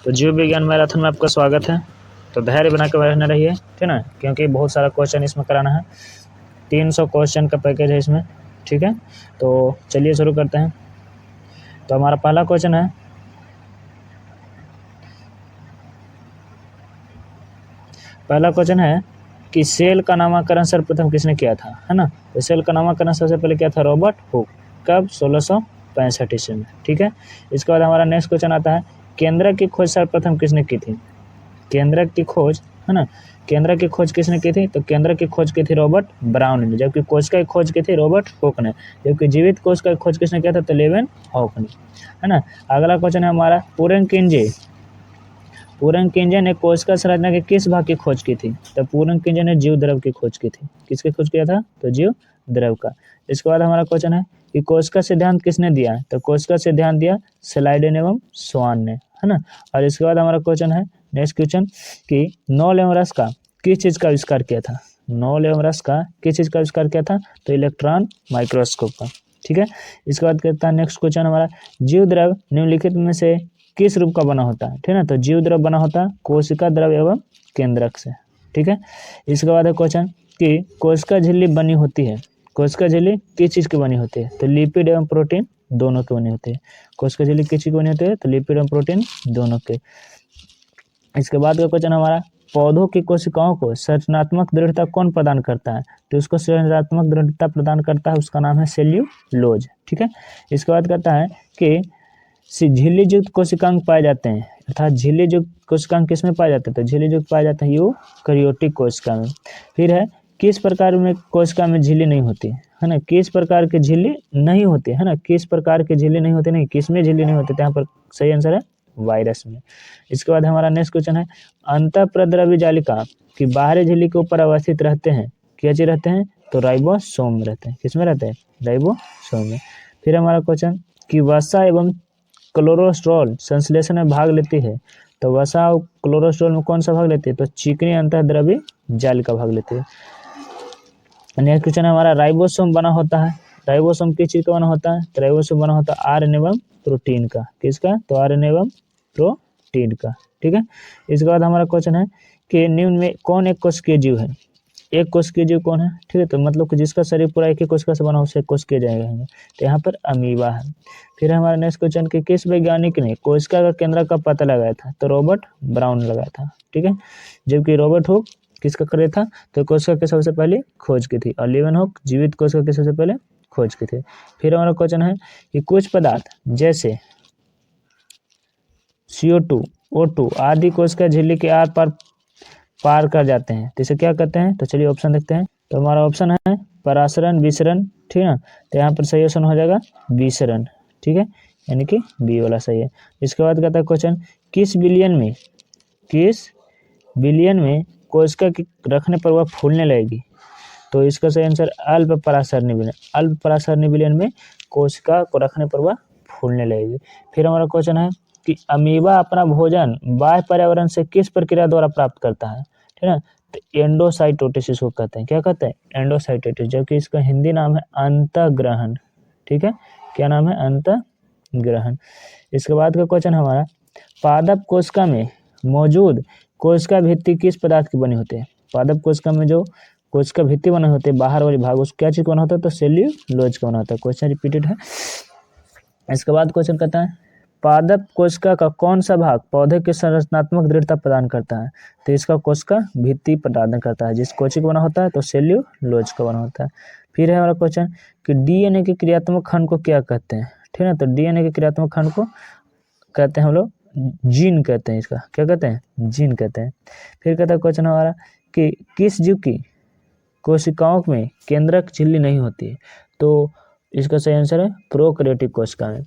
तो जीव विज्ञान मैराथन में आपका स्वागत है। तो धैर्य बना के रहना रहिए, ठीक ना, क्योंकि बहुत सारा क्वेश्चन इसमें कराना है। 300 क्वेश्चन का पैकेज है इसमें, ठीक है। तो चलिए शुरू करते हैं। तो हमारा पहला क्वेश्चन है कि सेल का नामकरण सर्वप्रथम किसने किया था, है ना। तो सेल का नामकरण सबसे पहले किया था रॉबर्ट हुक, कब 1665 ईस्वी में, ठीक है। इसके बाद हमारा नेक्स्ट क्वेश्चन आता है, केंद्रक की खोज सर्वप्रथम किसने की थी। केंद्रक की खोज, है ना, केंद्रक की खोज किसने की थी। तो केंद्रक की खोज की थी रॉबर्ट ब्राउन ने, जबकि कोशिका की खोज की थी रॉबर्ट हुक ने, जबकि जीवित कोशिका की खोज किसने किया था, तो लेवेन हॉक ने, है ना। अगला क्वेश्चन है हमारा, पूरनकिंजे ने कोशिका संरचना के किस भाग की खोज की थी। तो पूरनकिंजे ने जीव द्रव की खोज की थी। किसकी खोज किया था, तो जीव द्रव का। इसके बाद हमारा क्वेश्चन है कि कोशिका सिद्धांत किसने दिया। तो कोशिका सिद्धांत दिया स्लाइडेन एवं स्वान ने, है ना। और इसके बाद हमारा क्वेश्चन है, नेक्स्ट क्वेश्चन, कि नॉल एवं रस का किस चीज का आविष्कार किया था। नॉल एवं रस का किस चीज का आविष्कार किया था, तो इलेक्ट्रॉन माइक्रोस्कोप का, ठीक है। इसके बाद कहता है नेक्स्ट क्वेश्चन हमारा, जीव द्रव निम्नलिखित में से किस रूप का बना होता है, ठीक है। तो जीव द्रव बना होता है कोशिका द्रव एवं केंद्रक से, ठीक है। इसके बाद है क्वेश्चन कि कोशिका झिल्ली बनी होती है, कोशिका झिल्ली किस चीज की बनी होती है। तो लिपिड एवं प्रोटीन दोनों की बनी होती है। कोशिका झिल्ली किस चीज की बनी होती है, तो लिपिड एवं प्रोटीन दोनों के। इसके बाद का क्वेश्चन हमारा, पौधों की कोशिकाओं को संरचनात्मक दृढ़ता कौन प्रदान करता है। तो उसको संरचनात्मक दृढ़ता प्रदान करता है, उसका नाम है सेल्यूलोज, ठीक है। इसके बाद कहता है कि झिल्ली-युक्त कोशिकांग पाए जाते हैं, अर्थात झिल्ली-युक्त कोशिकांग किस में पाए जाते हैं, तो झिल्ली-युक्त पाए जाते हैं यूकैरियोटिक कोशिका में। फिर है, किस प्रकार में कोशिका में झिल्ली नहीं होती, है ना, किस प्रकार की झिल्ली नहीं होती, है ना, किस प्रकार की झिल्ली नहीं होती, नहीं किस में झिल्ली नहीं होती, तो यहाँ पर सही आंसर है वायरस में। इसके बाद हमारा नेक्स्ट क्वेश्चन है, अंतःप्रद्रव्य जालिका की बाहरी झिल्ली के ऊपर अवस्थित रहते हैं, क्या चीज रहते हैं, तो राइबोसोम में रहते हैं। किसमें रहते हैं, राइबोसोम में। फिर हमारा क्वेश्चन कि वसा एवं क्लोरोस्ट्रोल संश्लेषण में भाग लेती है। तो वसा और क्लोरोस्ट्रोल में कौन सा भाग लेती है, तो चिकनी अंतःद्रव्य जालिका भाग लेती है। नेक्स्ट क्वेश्चन हमारा, राइबोसोम बना होता है, राइबोसोम किस चीज का बना होता है, तो राइबोसोम बना होता है आरएनए एवं प्रोटीन का। किसका, तो आरएनए एवं प्रोटीन का, ठीक है। इसके बाद हमारा क्वेश्चन है कि निम्न में कौन एक कोशिकीय जीव है। एक कोशिकीय जीव कौन है, ठीक है। तो मतलब कि जिसका शरीर पूरा एक ही कोशिका से बना हो, उसे कोशिकीय जाएगा, तो यहाँ पर अमीबा है। फिर हमारा नेक्स्ट क्वेश्चन कि किस वैज्ञानिक ने कोशिका का केंद्र का पता लगाया था। तो रॉबर्ट ब्राउन ने लगाया था, ठीक है। जबकि रॉबर्ट हुक किसका करे था, तो कोशिका की सबसे पहले खोज की थी, और लेवेनहॉक जीवित कोशिका की सबसे पहले खोज की थी। फिर हमारा क्वेश्चन है कि कुछ पदार्थ जैसे CO2, O2 आदि कोशिका झिल्ली के आर पार कर जाते हैं, तो इसे क्या कहते हैं। तो चलिए ऑप्शन देखते हैं। तो हमारा ऑप्शन है परासरण, विसरण, ठीक है। तो यहाँ पर सही ऑप्शन हो जाएगा विसरण, ठीक है, यानी कि बी वाला सही है। इसके बाद कहता है क्वेश्चन, किस बिलियन में कोशिका की रखने पर वह फूलने लगेगी। तो इसका सही आंसर अल्प परासरणी विलियन, अल्प परासरणी विलियन में कोशिका को रखने पर वह फूलने लगेगी। फिर हमारा क्वेश्चन है कि अमीबा अपना भोजन बाह्य पर्यावरण से किस प्रक्रिया द्वारा प्राप्त करता है, ठीक है। तो एंडोसाइटोसिस इसको कहते हैं, क्या कहते हैं, एंडोसाइटोसिस, जबकि इसका हिंदी नाम है अंतःग्रहण, ठीक है। क्या नाम है, अंतःग्रहण। इसके बाद का क्वेश्चन हमारा, पादप कोशिका में मौजूद कोशिका भित्ति किस पदार्थ की बनी होती है। पादप कोशिका में जो कोशिका भित्ति बने होते हैं, बाहर वाले भाग, उसको क्या चीज बना होता है, तो सेल्यूलोज का बना होता है। क्वेश्चन रिपीटेड है। इसके बाद क्वेश्चन कहता है, पादप कोशिका का कौन सा भाग पौधे की संरचनात्मक दृढ़ता प्रदान करता है। तो इसका कोशिका भित्ति प्रदान करता है, जिस कोशिका बना होता है तो सेल्यूलोज का बना होता है। फिर है हमारा क्वेश्चन कि डीएनए के क्रियात्मक खंड को क्या कहते हैं, ठीक है। तो डीएनए के क्रियात्मक खंड को कहते हैं हम लोग जीन कहते हैं, इसका क्या कहते हैं, जीन कहते हैं। फिर कहता है क्वेश्चन हमारा कि किस जीव की कोशिकाओं में केंद्रक झिल्ली नहीं होती है। तो इसका सही आंसर है प्रोकैरियोटिक कोशिका में।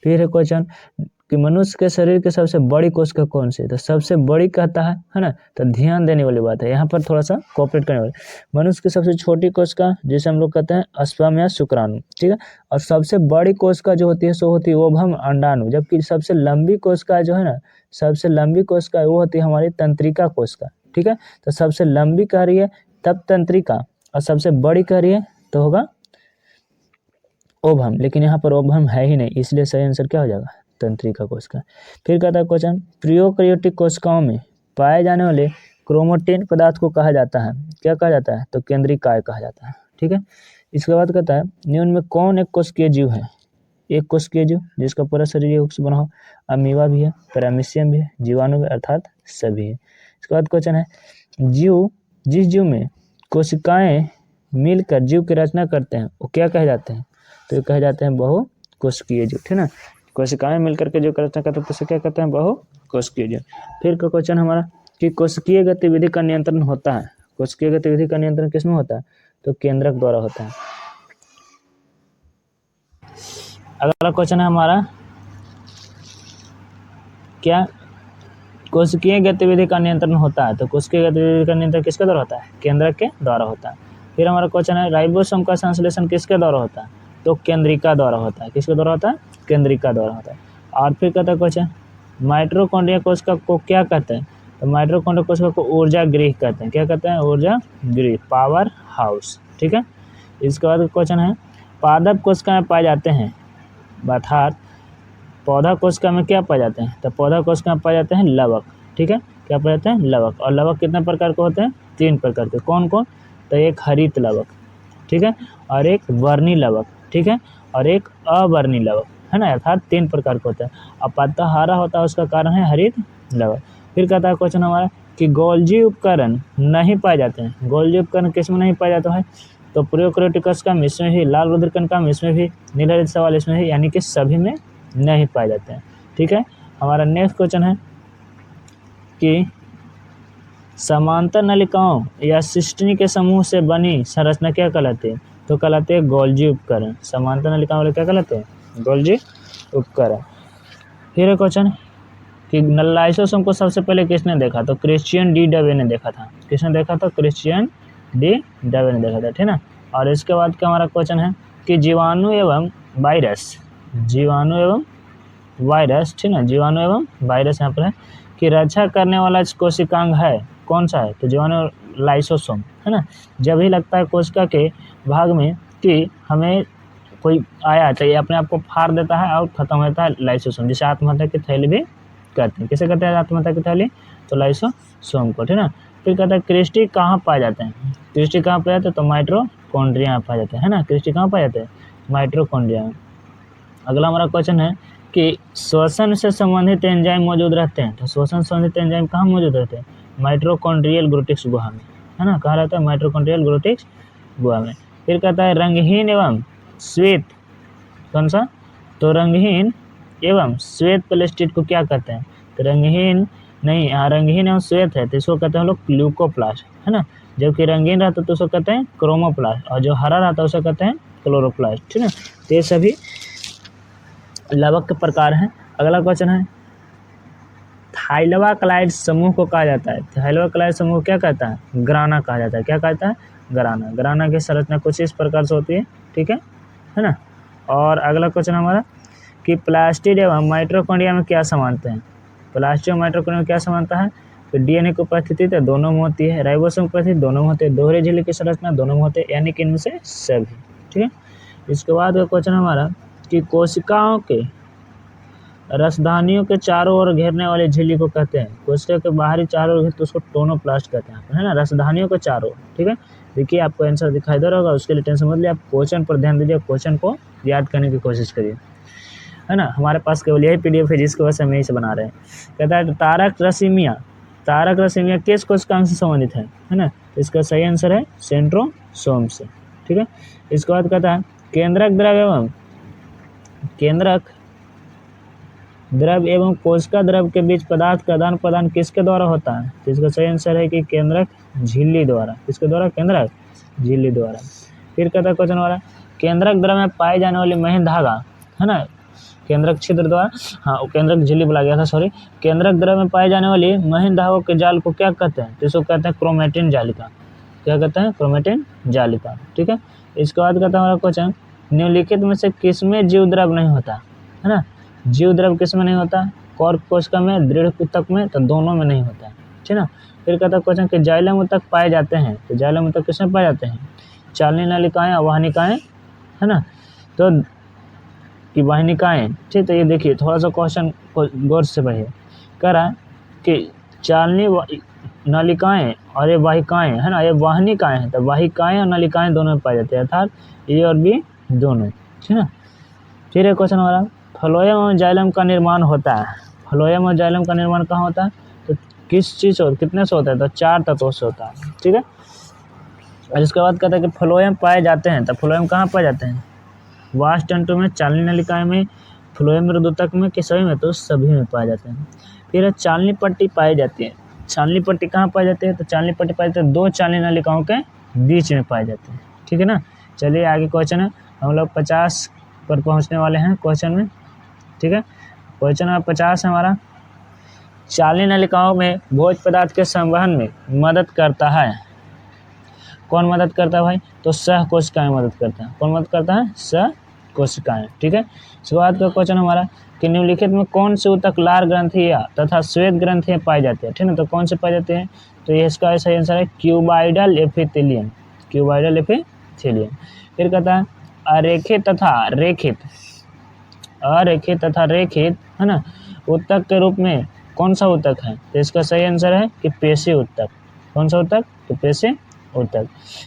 फिर है क्वेश्चन कि मनुष्य के शरीर की सबसे बड़ी कोशिका कौन सी है। तो सबसे बड़ी कहता है ना, तो ध्यान देने वाली बात है, यहाँ पर थोड़ा सा कोऑपरेट करने वाली। मनुष्य की सबसे छोटी कोशिका जिसे हम लोग कहते हैं स्पर्म या शुक्राणु, ठीक है। और सबसे बड़ी कोशिका जो होती है सो होती है ओवम अंडाणु, जबकि सबसे लंबी कोशिका जो है ना, सबसे लंबी कोशिका वो होती है हमारी तंत्रिका कोशिका, ठीक है। तो सबसे लंबी कह रही है तब तंत्रिका, और सबसे बड़ी कह रही है तो होगा ओवम, लेकिन यहाँ पर ओवम है ही नहीं, इसलिए सही आंसर क्या हो जाएगा, तंत्रिका कोशिका। फिर कहता है क्वेश्चन, प्रोकैरियोटिक कोशिकाओं में पाए जाने वाले क्रोमेटिन पदार्थ को कहा जाता है, क्या कहा जाता है? तो केंद्रिकाय कहा जाता है। ठीक है, इसके बाद कहता है निम्न में कौन एक कोशिकीय जीव है? एक कोशिकीय जीव जिसका पूरा शरीर एक से बना हो। अमीबा भी है, पैरामीशियम भी है, जीवाणु भी, अर्थात सभी है। इसके बाद क्वेश्चन है, जीव जिस जीव में कोशिकाएं मिलकर जीव की रचना करते हैं वो क्या कहे जाते हैं? तो ये कहे जाते हैं बहुकोशिकीय जीव। ठीक है ना, कोशिकाएं मिलकर के जो रचना करते हैं तो उसे क्या कहते हैं? बहुकोशिकीय जीव। फिर का क्वेश्चन हमारा कि कोशिकीय गतिविधि का नियंत्रण होता है, कोशिकीय गतिविधि का नियंत्रण किसमें होता है? तो केंद्रक द्वारा होता है। अगला क्वेश्चन है हमारा, क्या कोशिकीय गतिविधि का नियंत्रण होता है? तो कोशिकीय गतिविधि का नियंत्रण किसके द्वारा होता है? केंद्रक के द्वारा होता है। फिर हमारा क्वेश्चन है, राइबोसोम का संश्लेषण किसके द्वारा होता है? तो केंद्रिका द्वारा होता है। किसके द्वारा होता है? केंद्रिका द्वारा होता है। और फिर कहता है क्वेश्चन, माइटोकॉन्ड्रिया कोशिका को क्या कहते हैं? तो माइटोकॉन्ड्रिया कोशिका को ऊर्जा गृह कहते हैं। क्या कहते हैं? ऊर्जा गृह, पावर हाउस। ठीक है, इसके बाद क्वेश्चन है, पादप कोशिकाएं पाए जाते हैं, अर्थात पौधा कोशिका में क्या पाए जाते हैं? तो पौधा कोशिका में पाए जाते हैं लवक। ठीक है, क्या पाए जाते हैं? लवक। और लवक कितने प्रकार के होते हैं? 3 प्रकार के। कौन कौन? तो एक हरित लवक, ठीक है, और एक वर्णी लवक, ठीक है, और एक अवर्णी लवक, है ना, अर्थात 3 प्रकार के होते हैं। अब पत्ता हरा होता है उसका कारण है हरित लवक। फिर कहता है क्वेश्चन हमारा कि गोल्जी उपकरण नहीं पाए जाते हैं। गोल्जी उपकरण किसमें नहीं पाया जाता है? तो प्रोकैरियोटिक कोशिका में, इसमें भी, लाल रुधिरकणिका में, इसमें भी, नीलहरित शैवाल इसमें भी, यानी कि सभी में नहीं पाए जाते हैं। ठीक है, हमारा नेक्स्ट क्वेश्चन है कि समांतर नलिकाओं या सिस्टनी के समूह से बनी संरचना क्या कहलाती है? तो कहलाते हैं गोल्जी उपकरण। समांतर नलिकाओं वाले क्या कहलाते हैं? गोल्जी उपकरण। फिर एक क्वेश्चन कि लाइसोसोम को सबसे पहले किसने देखा? तो क्रिश्चियन डी डवे ने देखा था। किसने देखा था? क्रिश्चियन डी डवे ने देखा था। ठीक ना, और इसके बाद का हमारा क्वेश्चन है कि जीवाणु एवं वायरस, जीवाणु एवं वायरस, ठीक ना, जीवाणु एवं वायरस यहाँ पर है कि रक्षा करने वाला कोशिकांग है, कौन सा है? तो जीवाणु लाइसोसोम, है ना। जब ही लगता है कोशिका के भाग में कि हमें कोई आया चाहिए, अपने आप को फाड़ देता है और खत्म हो जाता है लाइसोसोम, जिसे आत्महत्या की थैली भी कहते हैं। किसे कहते हैं आत्महत्या की थैली? तो लाइसोसोम को, ठीक ना। फिर कहता है क्रिस्टी कहाँ पाए जाते हैं? क्रिस्टी कहाँ पाए जाते हैं? तो माइटोकॉन्ड्रिया पाए जाते हैं, है ना। क्रिस्टी कहाँ पाए जाते हैं? माइटोकॉन्ड्रिया में। अगला हमारा क्वेश्चन है कि श्वसन से संबंधित एंजाइम मौजूद रहते हैं। तो श्वसन संबंधित एंजाइम कहाँ मौजूद रहते हैं? माइटोकॉन्ड्रियल ग्लूटिक्स गुहा में, है ना। कहाँ रहता है? माइटोकॉन्ड्रियल ग्लूटिक्स गुहा में। फिर कहता है रंगहीन एवं श्वेत, कौन सा? तो रंगहीन एवं श्वेत प्लेस्टिड को क्या कहते हैं? तो रंगहीन नहीं, यहाँ रंगहीन एवं श्वेत है तो इसको कहते हैं हम लोग ल्यूकोप्लास्ट, है ना। जबकि रंगीन रहता है तो उसको कहते हैं क्रोमोप्लास्ट, और जो हरा रहता है उसे कहते हैं क्लोरोप्लास्ट, ठीक है। तो ये सभी लवक के प्रकार हैं। अगला क्वेश्चन है थाइलवा क्लाइड समूह को कहा जाता है। थाइलवा क्लाइड समूह क्या कहता है? ग्राना कहा जाता है। क्या कहता है? ग्राना। ग्राना की संरचना कुछ इस प्रकार से होती है, ठीक है ना। और अगला क्वेश्चन हमारा कि प्लास्टिड एवं माइटोकॉन्ड्रिया में क्या समानता है? प्लास्टिड और माइटोकॉन्ड्रिया में क्या समानता है? तो डीएनए की उपस्थिति तो दोनों में होती है, राइबोसोम की उपस्थिति दोनों में होती है, दोहरे झिल्ली की संरचना दोनों में होते हैं, यानी कि इनमें से सभी, ठीक है। इसके बाद का क्वेश्चन हमारा कि कोशिकाओं के रसधानियों के चारों ओर घेरने वाली झिल्ली को कहते हैं। कोशिका के बाहरी चारों ओर तो उसको टोनोप्लास्ट कहते हैं, है ना। रसधानियों के चारों, ठीक है। देखिए आपको आंसर दिखाई दे रहा होगा, उसके लिए टेंशन मत लीजिए, आप क्वेश्चन पर ध्यान दीजिए, क्वेश्चन को याद करने की कोशिश करिए, है ना। हमारे पास केवल यही पीडीएफ है जिसकी वजह से हम यही से बना रहे हैं। कहता है तारक रसीमिया, तारक रसीमिया किस कोशिकांग से संबंधित है ना। इसका सही आंसर है सेंट्रोसोम से, ठीक है। इसके बाद कहता है केंद्रक द्रव एवं केंद्रक द्रव एवं कोशिका द्रव के बीच पदार्थ का आदान प्रदान किसके द्वारा होता है? तो इसका सही आंसर है कि केंद्रक झिल्ली द्वारा। किसके द्वारा? केंद्रक झिल्ली द्वारा। फिर कहता है क्वेश्चन हमारा केंद्रक द्रव में पाई जाने वाली महीन धागा, है ना, केंद्रक छिद्र द्वारा, हाँ केंद्रक झिल्ली बोला गया था, सॉरी। केंद्रक द्रव में पाई जाने वाली महीन धागों के जाल को क्या कहते हैं? तो इसको कहते हैं क्रोमेटिन जालिका। क्या कहते हैं? क्रोमेटिन जालिका, ठीक है। इसके बाद कहता है हमारा क्वेश्चन निम्नलिखित में से किसमें जीव द्रव नहीं होता, है ना। जीव द्रव किसमें नहीं होता? कॉर्क कोशिका में, दृढ़ ऊतक में, तो दोनों में नहीं होता है, ठीक है ना। फिर कहता है क्वेश्चन कि जाइलम ऊतक पाए जाते हैं। तो जाइलम ऊतक किसमें पाए जाते हैं? चालनी नलिकाएं, वाहनिकाएं, है ना। तो कि वाहिनिकाएँ, ठीक। तो ये देखिए थोड़ा सा क्वेश्चन को गौर से पढ़िए। कह रहा है कि चालनी नलिकाएँ और ये वाहिकाएँ है ना, ये वाहिनिकाएँ हैं, तो वाहिकाएँ और नलिकाएँ दोनों में पाए जाते हैं, अर्थात ए और बी दोनों, ठीक है। फिर एक क्वेश्चन हमारा, फ्लोएम और जाइलम का निर्माण होता है। फ्लोएम और जाइलम का निर्माण कहाँ होता है? तो किस चीज़ से, कितने से होता है? तो 4 तत्वों से होता है, ठीक है। और इसके बाद कहता है कि फ्लोएम पाए जाते हैं, तो फ्लोएम कहाँ पाए जाते हैं? वाष्प तंतु में, चालनी नलिकाएं में, फ्लोएम मृदुतक में, कि सभी में? तो सभी में पाए जाते हैं। फिर चालनी पट्टी पाई जाती है। चालनी पट्टी कहाँ पाई जाती है? तो चालनी पट्टी पाई जाती है 2 चालनी नलिकाओं के बीच में पाए जाते हैं, ठीक है ना। चलिए आगे क्वेश्चन है, हम लोग 50 पर पहुँचने वाले हैं क्वेश्चन में, ठीक है। क्वेश्चन नंबर 50 है हमारा, चालनी नलिकाओं में भोज्य पदार्थ के संवहन में मदद करता है। कौन मदद करता है भाई? तो सहकोशिकाएं मदद करता है। कौन मदद करता है? सहकोशिकाएं, ठीक है। इसके बाद का क्वेश्चन हमारा कि निम्नलिखित में कौन से ऊतक लार ग्रंथियां तथा श्वेत ग्रंथियां पाई जाती है, ठीक है। तो कौन से पाई जाते हैं? तो ये इसका सही आंसर है क्यूबाइडल एपिथेलियम, क्यूबाइडल एपिथेलियम। फिर कहता है अरेखित तथा रेखित, अरेखित तथा रेखित है ना ऊतक के रूप में कौन सा ऊतक है? तो इसका सही आंसर है कि पेशी ऊतक। कौन सा ऊतक? तो पेशी ऊतक।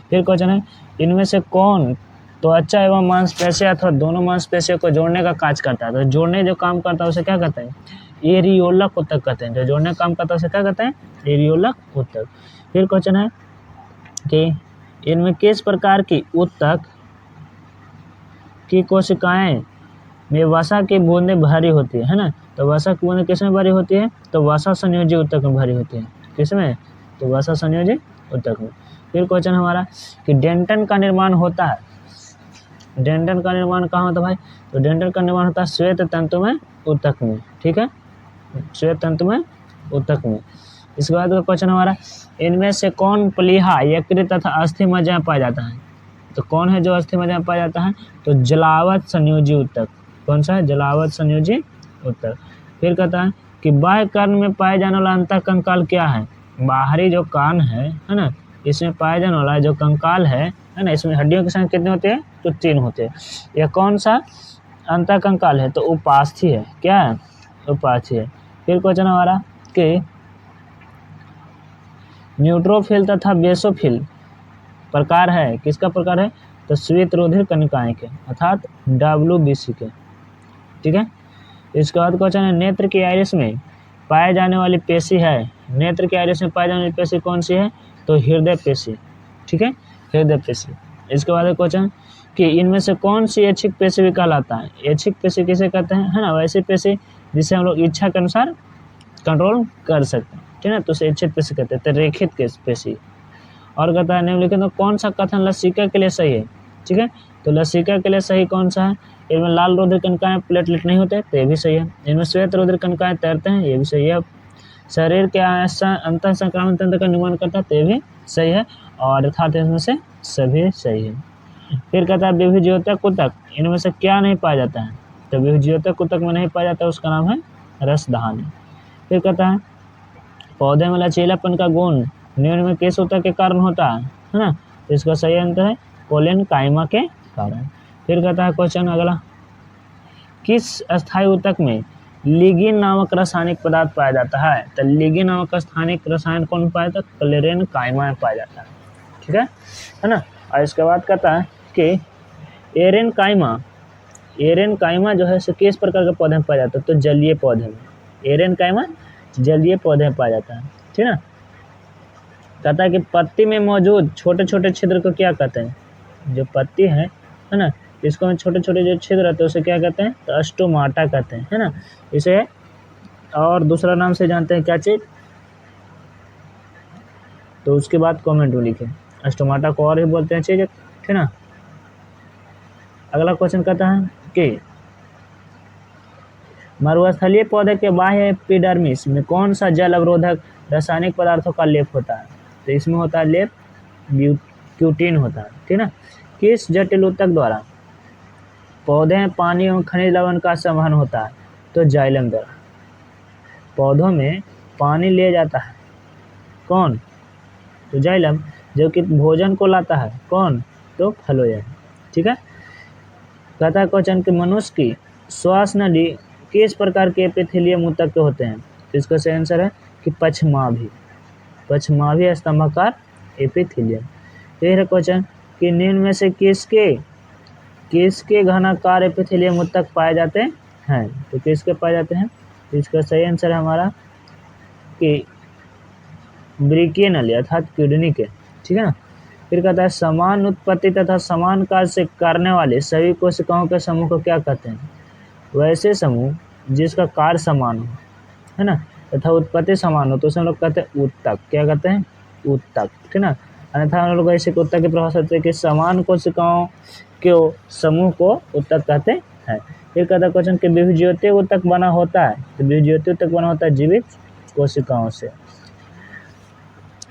फिर क्वेश्चन है इनमें से कौन त्वचा एवं मांसपेशियां अथवा दोनों मांसपेशियों को जोड़ने का कार्य करता है? तो जोड़ने जो काम करता है उसे क्या कहते हैं? एरियोलक ऊतक कहते हैं। जो जोड़ने का काम करता है उसे क्या कहते हैं? एरियोलक ऊतक। फिर क्वेश्चन है कि इनमें किस प्रकार की ऊतक की कोशिकाएं में वसा की बूंदें भरी होती है ना। तो वसा की बूंदें किसमें भरी होती है? तो वसा संयोजी ऊतक में भरी होती है। किसमें? तो वसा संयोजी ऊतक में। फिर क्वेश्चन हमारा कि डेंटन का निर्माण होता है। डेंटन का निर्माण कहाँ होता है भाई? तो डेंटन का निर्माण होता है श्वेत तंतु में ऊतक में, ठीक है, श्वेत तंतु में ऊतक में। इसके बाद का क्वेश्चन हमारा इनमें से कौन प्लीहा, यकृत तथा अस्थि मज्जा में पाया जाता है? तो कौन है जो अस्थि मज्जा में पाया जाता है? तो जलावत संयोजी ऊतक। कौन सा है? जलावत संयोजी ऊतक। फिर कहता है कि बाह्य कर्ण में पाए जाने वाला अंतः कंकाल क्या है? बाहरी जो कान है ना, इसमें पाया जाने वाला जो कंकाल है ना, इसमें हड्डियों की संख्या कितने होते हैं? तो 3 होते हैं। यह कौन सा अंतः कंकाल है? तो उपास्थि है। क्या है? उपास्थि है। फिर क्वेश्चन हमारा कि न्यूट्रोफिल तथा बेसोफिल प्रकार है, किसका प्रकार है? तो श्वेत रुधिर कणिकाएं के, अर्थात WBC के, ठीक है। इसके बाद क्वेश्चन है नेत्र की आइरिस में पाए जाने वाली पेशी है। नेत्र की आइरिस में पाए जाने वाली पेशी कौन सी है? तो हृदय पेशी, ठीक है, हृदय पेशी। इसके बाद क्वेश्चन कि इनमें से कौन सी ऐच्छिक पेशी भी कहलाता है? ऐच्छिक पेशी किसे कहते हैं? है ना, वैसी पेशी जिसे हम लोग इच्छा के अनुसार कंट्रोल कर सकते हैं, ठीक है, तो उसे ऐच्छिक पेशी कहते हैं। तो रेखित पेशी। और कहता है निम्नलिखित में कौन सा कथन लसिका के लिए सही है? ठीक है, तो लसिका के लिए सही कौन सा है? इनमें लाल रुधिर कणिकाएं प्लेटलेट नहीं होते, तो ये भी सही है। इनमें श्वेत रुधिर कणिकाएं तैरते हैं, ये भी सही है। शरीर के अंतर संक्रामक तंत्र का निर्माण करता है, तो ये भी सही है। और अर्थात इसमें से सभी सही है। फिर कहता है विभुज्योतक ऊतक, इनमें से क्या नहीं पाया जाता है? तो विभुज्योतक ऊतक में नहीं पाया जाता, उसका नाम है रसधानी। फिर कहता है पौधे में लचीलापन का गुण निम्न में किस ऊतक के कारण होता है ना, तो इसका सही आंसर है कोलेनकाइमा के कारण। फिर कहता है क्वेश्चन अगला, किस स्थायी ऊतक में लिगिन नामक रासायनिक पदार्थ पाया जाता है? तो लिगिन नामक रासायनिक रसायन कौन पाया जाता है? कोलेनकाइमा में पाया जाता है, ठीक है ना। और इसके बाद कहता है कि एरेनकाइमा जो है किस प्रकार के पौधे में पाया जाता है? तो जलीय पौधे में। एरेनकाइमा जलीय पौधे में पाया जाता है, ठीक है। कहता है कि पत्ती में मौजूद छोटे छोटे छिद्र को क्या कहते हैं? जो पत्ती है ना, इसको में छोटे छोटे जो छिद्र रहते हैं उसे क्या कहते हैं? तो स्टोमाटा कहते हैं, है ना। इसे और दूसरा नाम से जानते हैं क्या चीज? तो उसके बाद कमेंट में लिखें। स्टोमाटा को और ही बोलते हैं चीज, ठीक है ना। अगला क्वेश्चन कहता है कि मरुस्थलीय पौधे के बाह्य एपिडर्मिस में कौन सा जल अवरोधक रासायनिक पदार्थों का लेप होता है? तो इसमें होता है लेप क्यूटीन होता है, ठीक है ना। किस जटिल ऊतक द्वारा पौधे में पानी एवं खनिज लवण का संवहन होता है? तो जाइलम द्वारा। पौधों में पानी ले जाता है कौन? तो जाइलम। जो कि भोजन को लाता है कौन? तो फ्लोएम, ठीक है। कहता है क्वेश्चन कि मनुष्य की श्वास नली किस प्रकार के एपिथेलियम ऊतक के होते हैं? तो इसका सही आंसर है कि पक्षमाभी स्तंभाकार एपिथेलियम। फिर है क्वेश्चन कि निम्न में से किसके घनाकार एपिथेलियम ऊतक पाए जाते हैं? तो किसके पाए जाते हैं? तो इसका सही आंसर है हमारा कि ब्रिकीय नली अर्थात किडनी के, ठीक है ना। फिर कहता है समान उत्पत्ति तथा समान कार्य से करने वाले सभी कोशिकाओं के समूह को क्या कहते हैं? वैसे समूह जिसका कार्य समान हो, है ना, तथा उत्पत्ति समान हो तो उसे हम लोग कहते हैं ऊतक। क्या कहते हैं? ऊतक, ठीक है ना। अन्यथा हम लोग ऐसे ऊतक की परिभाषा करते हैं कि समान कोशिकाओं के समूह को ऊतक कहते हैं। फिर कहता है क्वेश्चन कि विभज्योति ऊतक बना होता है? तो विभज्योति ऊतक बना होता है जीवित कोशिकाओं से।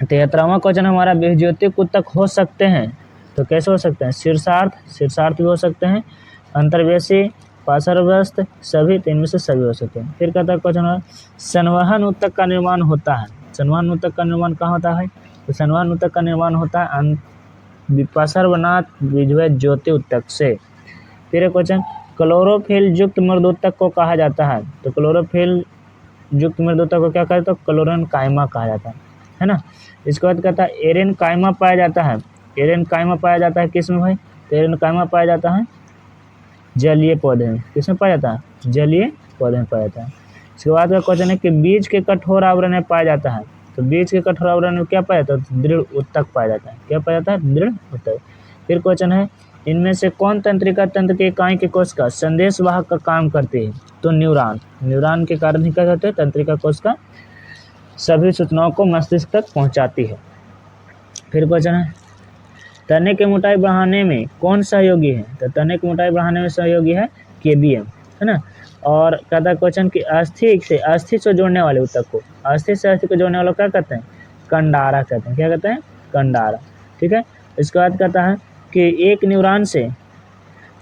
73वां क्वेश्चन हमारा विभज्योति ऊतक हो सकते हैं तो कैसे हो सकते हैं? शीर्षार्थ भी हो सकते हैं, अंतर्वेशी, पार्श्वस्थ, सभी, तीन में से सभी हो सकते हैं। फिर कहता है क्वेश्चन संवहन ऊतक का निर्माण होता है। संवहन ऊतक का निर्माण कहाँ होता है? तो संवहन ऊतक का निर्माण होता है पार्श्वनाथ विभज्योति ऊतक से। फिर क्वेश्चन क्लोरोफिल युक्त मृदूतक को कहा जाता है? तो क्लोरोफिल युक्त मृदूतक को क्या कहा जाता है? क्लोरेनकाइमा कहा जाता है ना। इसके बाद कहता है एरेनकाइमा पाया जाता है। एरेनकाइमा पाया जाता है किसमें भाई? तो एरेनकाइमा पाया जाता है जलीय पौधे में। किसमें पाया जाता है? जलीय पौधे में पाया जाता है। इसके बाद का क्वेश्चन है कि बीज के कठोर आवरण में पाया जाता है। तो बीज के कठोर आवरण में क्या पाया जाता है? दृढ़ ऊतक पाया जाता है। क्या पाया जाता है? दृढ़ ऊतक। फिर क्वेश्चन है इनमें से कौन तंत्रिका तंत्र के इकाई की कोशिका संदेशवाहक का काम करती है? तो न्यूरॉन के कारण ही क्या कहते हैं? तंत्रिका कोशिका सभी सूचनाओं को मस्तिष्क तक पहुंचाती है। फिर क्वेश्चन है तने की मोटाई बढ़ाने में कौन सहयोगी है? तो तने की मोटाई बढ़ाने में सहयोगी है केबीएम, है ना। और कहता है क्वेश्चन कि अस्थि से जोड़ने वाले ऊतक को, अस्थि से अस्थि को जोड़ने वाला क्या कहते हैं? कंडारा कहते हैं। क्या कहते हैं? कंडारा, ठीक है। इसके बाद कहता है कि एक न्यूरॉन से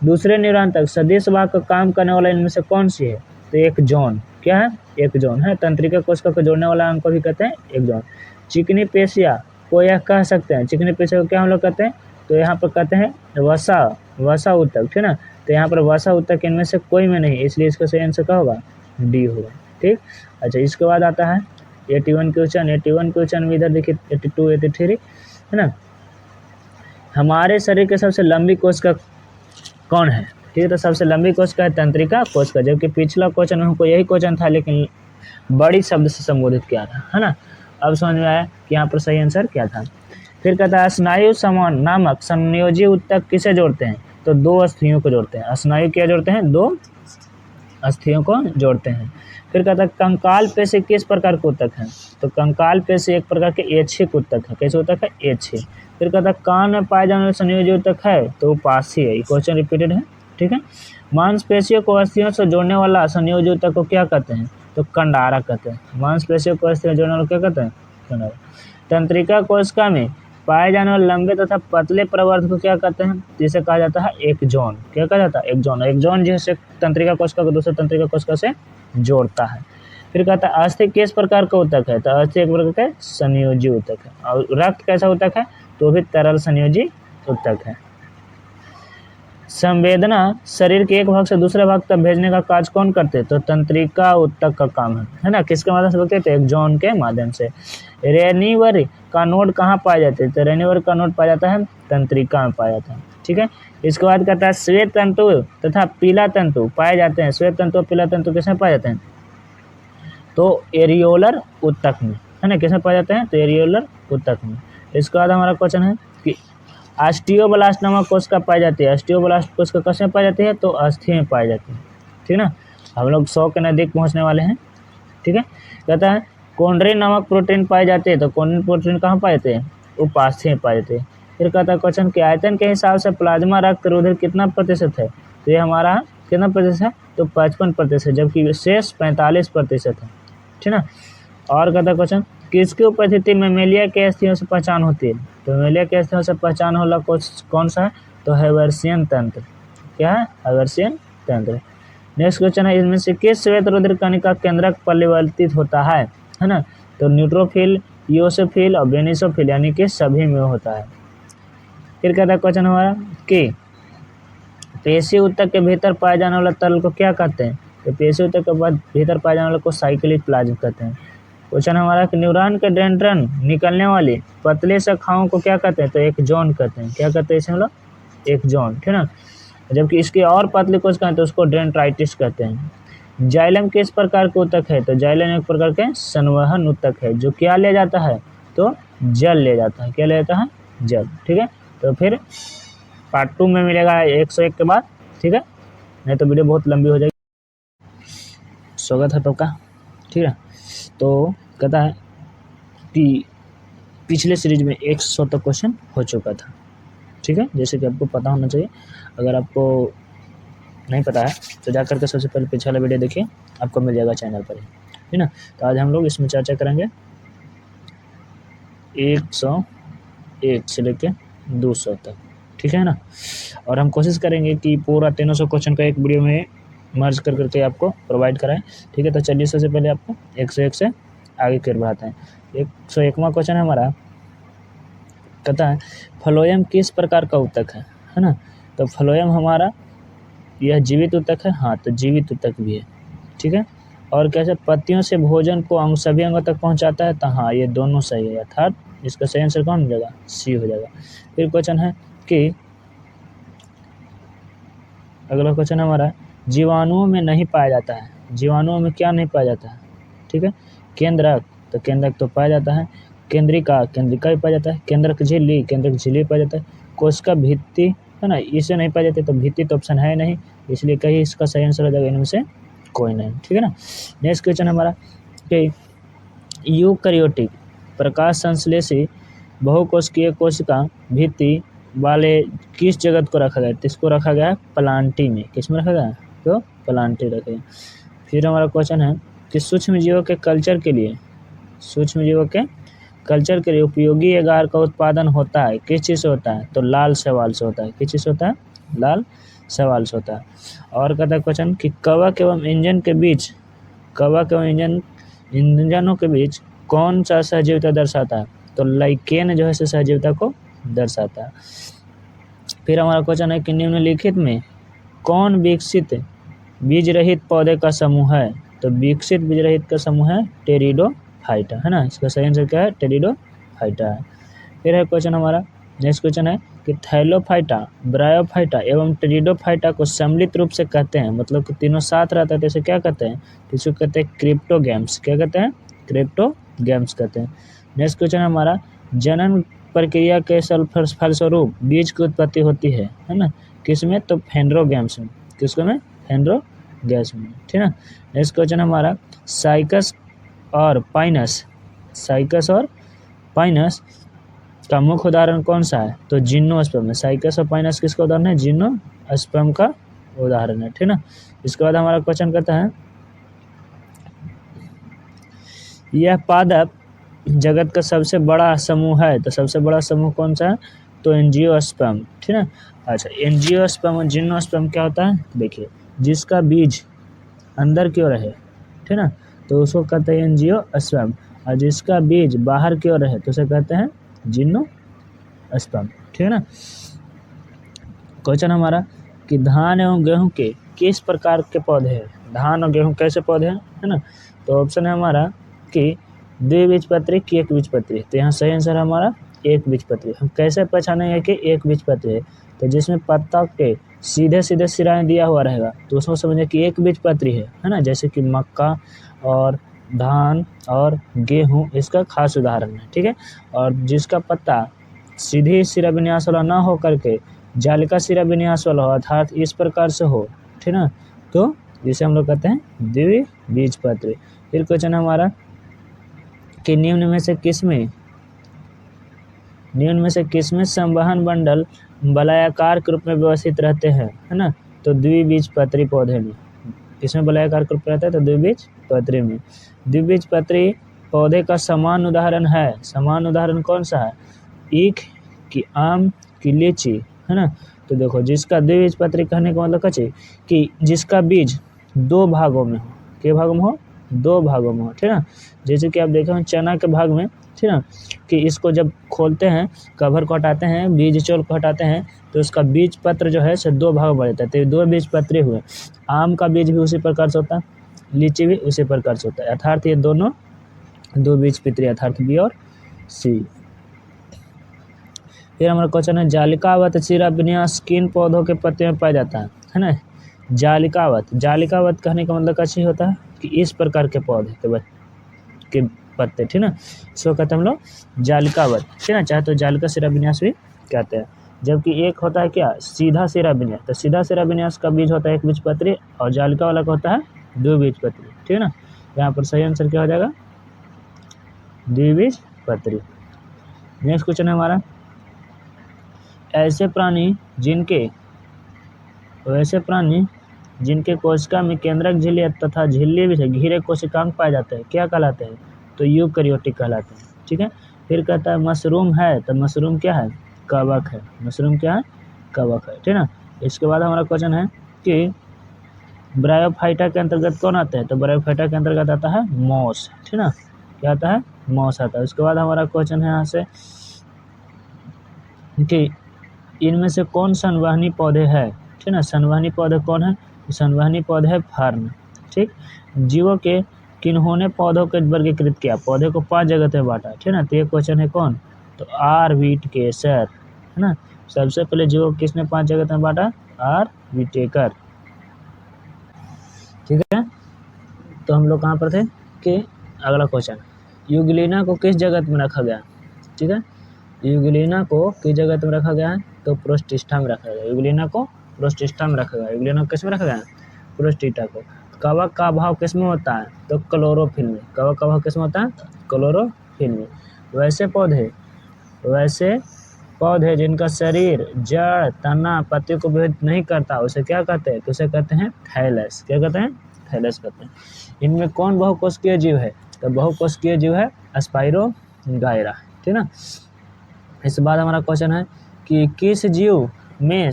दूसरे न्यूरॉन तक संदेशवाहक का काम करने वाला इनमें से कौन सी है? तो एक जॉन। क्या है? एक जॉन है। तंत्रिका कोशिका को जोड़ने वाला अंग को भी कहते हैं एक जॉन। चिकनी पेशिया को यह कह सकते हैं, चिकनी पेशिया को क्या हम लोग कहते हैं? तो यहाँ पर कहते हैं वसा ऊतक, ठीक ना। तो यहाँ पर वसा ऊतक इनमें से कोई में नहीं, इसलिए इसका सही आंसर क्या होगा? डी होगा, ठीक। अच्छा, इसके बाद आता है 81 क्वेश्चन में इधर देखिए 82 83, है ना। हमारे शरीर के सबसे लंबी कोशिका कौन है? ठीक है, तो सबसे लंबी कोशिका है तंत्रिका कोशिका, जबकि पिछला क्वेश्चन में हमको यही क्वेश्चन था लेकिन बड़ी शब्द से संबोधित किया था, है ना। अब समझ में आया कि यहाँ पर सही आंसर क्या था। फिर कहता है स्नायु समान नामक संयोजी ऊतक किसे जोड़ते हैं? तो दो अस्थियों को जोड़ते हैं। स्नायु क्या जोड़ते हैं? दो अस्थियों को जोड़ते हैं। फिर कहता है कंकाल पेशी किस प्रकार के ऊतक है? तो कंकाल पेशी एक प्रकार के ऐच्छिक ऊतक है। कैसे ऊतक है? ऐच्छिक। फिर कहता है कान में पाए जाने वाले संयोजी ऊतक है? तो उपास्थि है। ये क्वेश्चन रिपीटेड है, ठीक है। मांसपेशियों को अस्थियों से जोड़ने वाला संयोजी ऊतक को क्या कहते हैं? तो कंडारा कहते हैं। मांसपेशियों को अस्थियों से जोड़ने वाला क्या कहते हैं? कंडारा। तंत्रिका कोशिका में पाए जाने वाले लंबे तथा पतले प्रवर्ध को क्या कहते हैं? जिसे कहा जाता है एक जॉन। क्या कहा जाता है? एक जॉन। एक जॉन जैसे तंत्रिका कोशिका को दूसरे तंत्रिका कोशिका से जोड़ता है। फिर कहता है अस्थि किस प्रकार का ऊतक है? तो अस्थि एक प्रकार का संयोजी ऊतक है। और रक्त कैसा ऊतक है? तो भी तरल संयोजी ऊतक है। संवेदना शरीर के एक भाग से दूसरे भाग तक भेजने का कार्य कौन करते हैं? तो तंत्रिका ऊतक का काम है ना। किसके माध्यम से बोलते हैं? तो एक जॉन के माध्यम से। रेनिवर का नोड कहाँ पाया जाता है? तो रेनिवर का नोड पाया जाता है तंत्रिका में पाया जाता है, ठीक है। इसके बाद कहता है श्वेत तंतु तथा पीला तंतु पाए जाते हैं। श्वेत तंतु और पीला तंतु किसमें पाए जाते हैं? तो एरियोलर ऊतक में, है ना। किसमें पाए जाते हैं? तो एरियोलर ऊतक में। इसके बाद हमारा क्वेश्चन है कि ऑस्टियोब्लास्ट नामक कोशिका पाई जाती है। ऑस्टियोब्लास्ट कोशिका किसमें पाई जाती है? तो अस्थि में पाई जाती है, ठीक ना। हम लोग 100 के नज़दीक पहुंचने वाले हैं, ठीक है। कहता है कोंड्रिन नामक प्रोटीन पाए जाते हैं। तो कोंड्रिन प्रोटीन कहाँ पाए जाते हैं? उपास्थि में पाए जाते हैं। फिर कहता है क्वेश्चन के आयतन के हिसाब से प्लाज्मा रक्त रुधिर कितना प्रतिशत है? तो ये हमारा कितना प्रतिशत है? तो 55%, जबकि शेष 45% है, ठीक ना। और कहता है क्वेश्चन किसकी उपस्थिति में मेलिया के अस्थियों से पहचान होती है? तो मेलिया के अस्थियों से पहचान वाला कौन सा है? तो हैवर्सियन तंत्र। क्या है? हैवर्सियन तंत्र। नेक्स्ट क्वेश्चन है इनमें से किस श्वेत रुधिर कणिका केंद्रक परिवर्तित होता है ना। तो न्यूट्रोफिल, ईओसिनोफिल और बेनिसोफिल, यानी कि सभी में होता है। फिर कहता है क्वेश्चन हमारा कि पेशी ऊतक के भीतर पाए जाने वाला तरल को क्या कहते हैं? तो पेशी ऊतक के बाद भीतर पाए जाने वाले को साइक्लिक प्लाज्म कहते हैं। क्वेश्चन हमारा कि न्यूरॉन के डेंड्रन निकलने वाली पतली शाखाओं को क्या कहते हैं? तो एक जोन कहते हैं। क्या कहते हैं इसे हम लोग? एक जोन, ठीक ना। जबकि इसकी और पतली कोशिकाएं तो उसको डेंड्राइटिस कहते हैं। जाइलम किस प्रकार के ऊतक है? तो जाइलम एक प्रकार के संवहन ऊतक है जो क्या ले जाता है? तो जल ले जाता है। क्या ले जाता है? जल, ठीक है। तो फिर पार्ट 2 में मिलेगा 101 के बाद, ठीक है, नहीं तो वीडियो बहुत लंबी हो जाएगी। स्वागत है सबका, ठीक है। तो कहता है कि पिछले सीरीज में 100 तक क्वेश्चन हो चुका था, ठीक है, जैसे कि आपको पता होना चाहिए। अगर आपको नहीं पता है तो जाकर के सबसे पहले पिछला वीडियो देखिए, आपको मिल जाएगा चैनल पर ही, ठीक ना। तो आज हम लोग इसमें चर्चा करेंगे 101 से लेके 200 तक, ठीक है ना। और हम कोशिश करेंगे कि पूरा 300 क्वेश्चन का एक वीडियो में मर्ज कर करके आपको प्रोवाइड कराएं, ठीक है। तो चलिए सबसे पहले आपको 101 से आगे कर बढ़ाते हैं। 101वां क्वेश्चन है हमारा, कहता है फ्लोएम किस प्रकार का ऊतक है ना। तो फ्लोएम हमारा यह जीवित ऊतक है, हाँ, तो जीवित ऊतक भी है, ठीक है। और कैसे पत्तियों से भोजन को सभी अंगों तक पहुंचाता है? तो हाँ, ये दोनों सही है, अर्थात इसका सही आंसर कौन हो जाएगा? सी हो जाएगा। फिर क्वेश्चन है कि अगला क्वेश्चन हमारा जीवाणुओं में नहीं पाया जाता है। जीवाणुओं में क्या नहीं पाया जाता है? ठीक है। केंद्रक, तो केंद्रक तो पाया जाता है। केंद्रिका, केंद्रिका भी पाया जाता है। केंद्रक झिल्ली, केंद्रक झिल्ली पाया जाता है। कोशिका भित्ति, है ना, इसे नहीं पाया जाता, तो भित्ति तो ऑप्शन है नहीं, इसलिए कहीं इसका सही आंसर हो जाएगा इनमें से कोई नहीं, ठीक है ना। नेक्स्ट क्वेश्चन हमारा कि यूकैरियोटिक प्रकाश संश्लेषी बहुकोशिकीय कोशिका भित्ति वाले किस जगत को रखा गया? इसको रखा गया है प्लांटी में। किस में रखा गया है? तो प्लांटी रखा गया। फिर हमारा क्वेश्चन है कि सूक्ष्म जीवों के कल्चर के लिए, सूक्ष्म जीवों के कल्चर के लिए उपयोगी एगार का उत्पादन होता है, किस चीज़ से होता है? तो लाल शैवाल से होता है। किस चीज़ से होता है? लाल शैवाल से होता है। और कहता है क्वेश्चन कि कवक एवं इंजन के बीच, कवक एवं इंजनों के बीच कौन सा सहजीविता दर्शाता है? तो लाइकेन जो है सहजीविता को दर्शाता है। फिर हमारा क्वेश्चन है कि निम्नलिखित में कौन विकसित बीज रहित पौधे का समूह है? तो विकसित बीज रहित का समूह है टेरिडोफाइटा, है ना। इसका सही आंसर क्या है? टेरिडोफाइटा है। फिर है क्वेश्चन हमारा, नेक्स्ट क्वेश्चन है कि थैलोफाइटा, ब्रायोफाइटा एवं टेरिडोफाइटा को सम्मिलित रूप से कहते हैं, मतलब कि तीनों साथ रहता है तो इसे क्या कहते हैं? तो इसको कहते हैं क्रिप्टोगैम्स। क्या कहते हैं? क्रिप्टोगैम्स कहते हैं। नेक्स्ट क्वेश्चन हमारा, जनन प्रक्रिया के फलस्वरूप बीज की उत्पत्ति होती है ना, किसमें? तो फेंड्रोगैम्स में। किसको में? फेंड्रोगैम्स में, ठीक है ना। नेक्स्ट क्वेश्चन हमारा, साइकस और पाइनस, साइकस और पाइनस का मुख्य उदाहरण कौन सा है? तो जिम्नोस्पर्म है। साइकस और पाइनस किसका उदाहरण है? जिम्नोस्पर्म का उदाहरण है, ठीक ना। इसके बाद हमारा क्वेश्चन कहता है यह पादप जगत का सबसे बड़ा समूह है, तो सबसे बड़ा समूह कौन सा है? तो एंजियोस्पर्म, ठीक है। अच्छा, एंजियोस्पर्म और जिम्नोस्पर्म क्या होता है? देखिए, जिसका बीज अंदर की ओर है, ठीक ना, तो उसको कहते हैं एंजियोस्पर्म, और जिसका बीज बाहर की ओर है तो उसे कहते हैं जिम्नोस्पर्म, ठीक है ना। क्वेश्चन हमारा कि धान एवं गेहूं के किस प्रकार के पौधे हैं? धान और गेहूं कैसे पौधे हैं, है ना। तो ऑप्शन है हमारा कि द्विबीजपत्री की एक बीजपत्री। तो यहाँ सही आंसर हमारा एक बीजपत्री। हम कैसे पहचानेंगे कि एक बीजपत्री है? तो जिसमें पत्ता के सीधे सीधे सिराएं दिया हुआ रहेगा तो उसको समझे कि एक बीजपत्री है ना। जैसे कि मक्का और धान और गेहूं इसका खास उदाहरण है, ठीक है। और जिसका पत्ता सीधी सिरा विन्यास वाला ना हो करके जालिका सिरा विन्यास वाला हो, अर्थात इस प्रकार से हो, ठीक ना, तो जिसे हम लोग कहते हैं द्विबीजपत्री। फिर क्वेश्चन हमारा कि निम्न में से किसमें संवहन बंडल वलयाकार के रूप में व्यवस्थित रहते हैं, है ना। तो द्विबीजपत्री पौधे में किसमें वलयाकार के रूप में रहता है? तो द्विबीजपत्री में। द्विबीजपत्री पौधे का समान उदाहरण है, समान उदाहरण कौन सा है? ईख की, आम की, लीची, है ना। तो देखो, जिसका द्विबीजपत्री कहने का मतलब क्या कि जिसका बीज दो भागों में हो, के भागों में हो? दो भागों में हो, ठीक है ना। जैसे कि आप देखें चना के भाग में, ठीक ठीक ना, कि इसको जब खोलते हैं, कवर को हटाते हैं, बीज चोल को हटाते हैं, तो उसका बीज पत्र जो है सो 2 भाग में जाता है। तो ये 2 बीज पत्र हुए। आम का बीज भी उसी प्रकार से होता है, लीची भी उसी प्रकार से होता है, अर्थात ये दोनों 2 बीज पत्री, अर्थात बी और सी। फिर हमारा क्वेश्चन है जालिकावत शिरा विन्यास किन पौधों के पत्ते में पाया जाता है ना। जालिकावत कहने का मतलब कैसे होता है कि इस प्रकार के पौधे के पत्ते, ठीक ना, इसको कहते हैं हम लोग जालिकावत, ठीक ना, चाहे तो जालिका शिरा विन्यास भी कहते हैं। जबकि एक होता है क्या, सीधा शिरा विन्यास। तो सीधा शिरा विन्यास का बीज होता है 1 बीजपत्री और जालिका वाला का होता है 2 बीजपत्री, ठीक है ना। यहाँ पर सही आंसर क्या हो जाएगा, द्विबीजपत्री। नेक्स्ट क्वेश्चन है हमारा, ऐसे प्राणी जिनके कोशिका में केंद्रक झिल्ली तथा झिल्ली भी घिरे कोशिकांग पाए जाते हैं क्या कहलाते हैं, तो यूकैरियोटिक कहलाते हैं, ठीक है। फिर कहता है मशरूम है, तो मशरूम क्या है, कवक है। मशरूम क्या है, कवक है, ठीक ना। इसके बाद हमारा क्वेश्चन है कि ब्रायोफाइटा के अंतर्गत कौन आता है, तो ब्रायोफाइटा के अंतर्गत आता है मॉस, ठीक ना, क्या आता है, मॉस आता है। उसके बाद हमारा क्वेश्चन है यहाँ से कि इनमें से कौन संवहनी पौधे है, ठीक ना। संवहनी पौधे कौन है, संवहनी पौधे है फर्न, ठीक। जीवों के किन्होंने पौधों को वर्गीकृत किया, पौधे को 5 जगह में बांटा, ठीक ना। तो ये क्वेश्चन है कौन, तो आर व्हिटकेसर, है ना। सबसे पहले जीवों को किसने 5 जगह में बांटा, आर व्हिटेकर, ठीक है। तो हम लोग कहाँ पर थे कि अगला क्वेश्चन, यूग्लिना को किस जगत में रखा गया, ठीक है। यूग्लिना को किस जगत में रखा गया है, तो प्रोस्टिस्टा में रखा गया। यूग्लिना को प्रोस्टिस्टा में रखा गया। यूग्लिना को किस में रखा गया, प्रोस्टिस्टा को। कवक का अभाव किस में होता है, तो क्लोरोफिल में। कवक का अभाव किस में होता है, क्लोरोफिल में। वैसे पौधे जिनका शरीर जड़ तना पत्ती को विभेद नहीं करता उसे क्या कहते हैं, तो उसे कहते हैं थैलस। क्या कहते हैं, थैलस कहते हैं। इनमें कौन बहुकोशिकीय जीव है, तो बहुकोशिकीय जीव है स्पाइरोगायरा, ठीक ना। इसके बाद हमारा क्वेश्चन है कि किस जीव में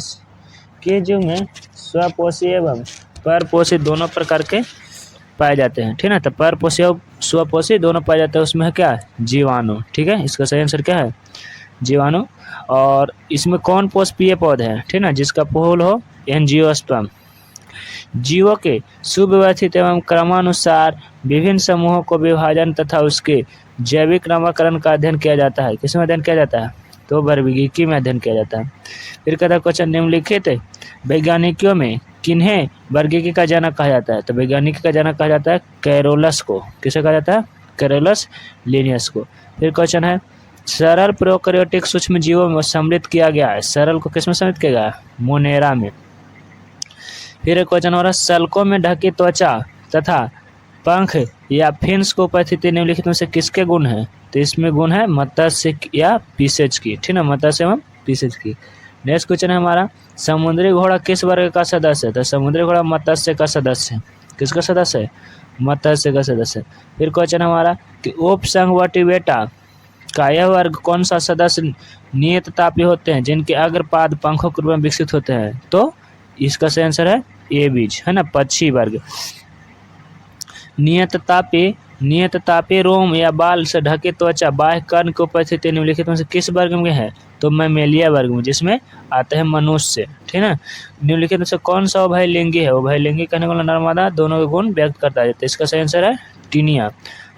स्वपोषी एवं परपोषी दोनों प्रकार के पाए जाते हैं, ठीक ना। तो परपोषी और स्वपोषी दोनों पाए जाते हैं, उसमें है क्या, जीवाणु, ठीक है। इसका सही आंसर क्या है, जीवाणु। और इसमें कौन पोषपीय पौधे हैं, ठीक ना, जिसका फूल हो एंजियोस्पर्म। जीवों के सुव्यवस्थित एवं क्रमानुसार विभिन्न समूहों को विभाजन तथा उसके जैविक नामकरण का अध्ययन किया जाता है। किसमें अध्ययन किया जाता है, तो वर्गीकी में अध्ययन किया जाता है। फिर कहता है क्वेश्चन निम्नलिखित वैज्ञानिकों में किन्हें वर्गीकी का जनक कहा जाता है, तो वैज्ञानिक का जनक कहा जाता है कैरोलस को। किसे कहा जाता है, कैरोलस लिनियस को। फिर क्वेश्चन है सरल प्रोकैरियोटिक सूक्ष्म जीवों में सम्मिलित किया गया है। सरल को किसमें सम्मिलित किया गया है, मोनेरा में। फिर एक क्वेश्चन हो रहा है सल्कों में ढकी त्वचा तथा पंख या फिन्स को उपस्थिति निम्नलिखित में से किसके गुण है, तो इसमें गुण है मत्स्य या पीसेज की, ठीक ना, मत्स्य एवं पीसेज की। नेक्स्ट क्वेश्चन है हमारा समुद्री घोड़ा किस वर्ग का सदस्य है, तो समुद्री घोड़ा मत्स्य का सदस्य है। किसका सदस्य है, मत्स्य का सदस्य। फिर क्वेश्चन हमारा कि उपसंघवटिवेटा का यह वर्ग कौन सा सदस्य नियत तापी होते हैं जिनके अग्रपाद पंखों के रूप में विकसित होते हैं, तो इसका सही आंसर है ए बीज, है ना, पक्षी वर्ग। नियत तापी रोम या बाल से ढके त्वचा बाह्य कर्ण की उपस्थिति निम्नलिखित में से किस वर्ग में है, तो मैमेलिया वर्ग में, जिसमें आते हैं मनुष्य, ठीक है। निम्नलिखित में से कौन सा उभयलिंगी है, उभयलिंगी कहने वाला नर्मदा दोनों के गुण व्यक्त करता है, तो इसका सही आंसर है टीनिया।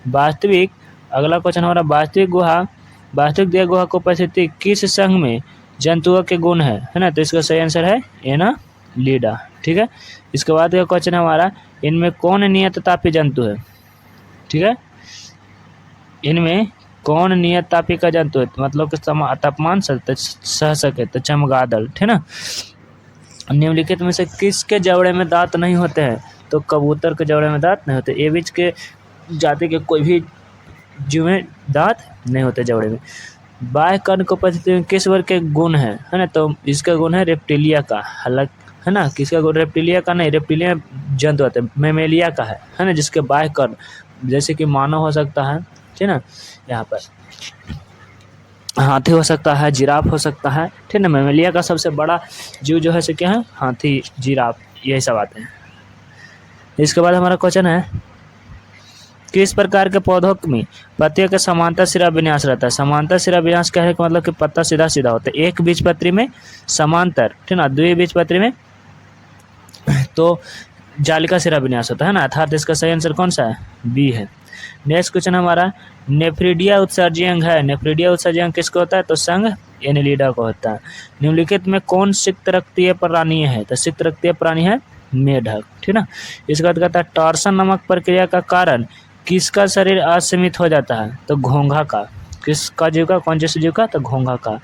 वास्तविक, अगला क्वेश्चन हमारा वास्तविक देह गुहा की उपस्थिति किस संघ में जंतुओं के गुण है ना, तो इसका सही आंसर है एनालिडा, ठीक है। इसके बाद का क्वेश्चन हमारा इनमें कौन नियत तापी जंतु है, ठीक है, इनमें कौन नियत तापी का जंतु है, मतलब कि तापमान सह सके, तो चमगादड़, ठीक ना। निम्नलिखित में से किसके जबड़े में दांत नहीं होते हैं, तो कबूतर के जबड़े में दांत नहीं होते। एविच के जाति के कोई भी जीव में दांत नहीं होते जबड़े में। बाह्य कर्ण की उपस्थिति में किस वर्ग के गुण है ना, तो इसका गुण है रेप्टिलिया का, हालांकि है ना, किसका गुण, रेप्टिलिया का नहीं, रेप्टिलिया जंतु होते हैं, मैमेलिया का है ना, जिसके बाह्य कर्ण जैसे कि मानव हो सकता है, ठीक ना, यहाँ पर हाथी हो सकता है, जिराफ हो सकता है, ठीक ना। मैमेलिया का सबसे बड़ा जीव जो है सो क्या है, हाथी, जिराफ, यही सब आते हैं। इसके बाद हमारा क्वेश्चन है किस प्रकार के पौधों में पत्तियों के समांतर सिरा विन्यास रहता है? समांतर सिरा विन्यास कहने का मतलब कि पत्ता सीधा सीधा होता है। एक बीजपत्री में समांतर, ठीक ना, द्विबीजपत्री में तो जालिका सिरा विन्यास होता है ना, अर्थात इसका सही आंसर कौन सा है? बी है। नेक्स्ट क्वेश्चन हमारा, नेफ्रिडिया उत्सर्जी अंग है। नेफ्रिडिया उत्सर्जी अंग किसको होता है? तो संघ एनेलिडा को होता है। निम्नलिखित में कौन सिक्त रक्तीय प्राणी है? तो सिक्त रक्तीय प्राणी है मेढक, ठीक ना। इसके बाद कहता है टॉर्सन नामक प्रक्रिया का कारण किसका शरीर असीमित हो जाता है? तो घोंघा का। किसका जीव का? कौन जैसे जीव का? तो घोंघा का।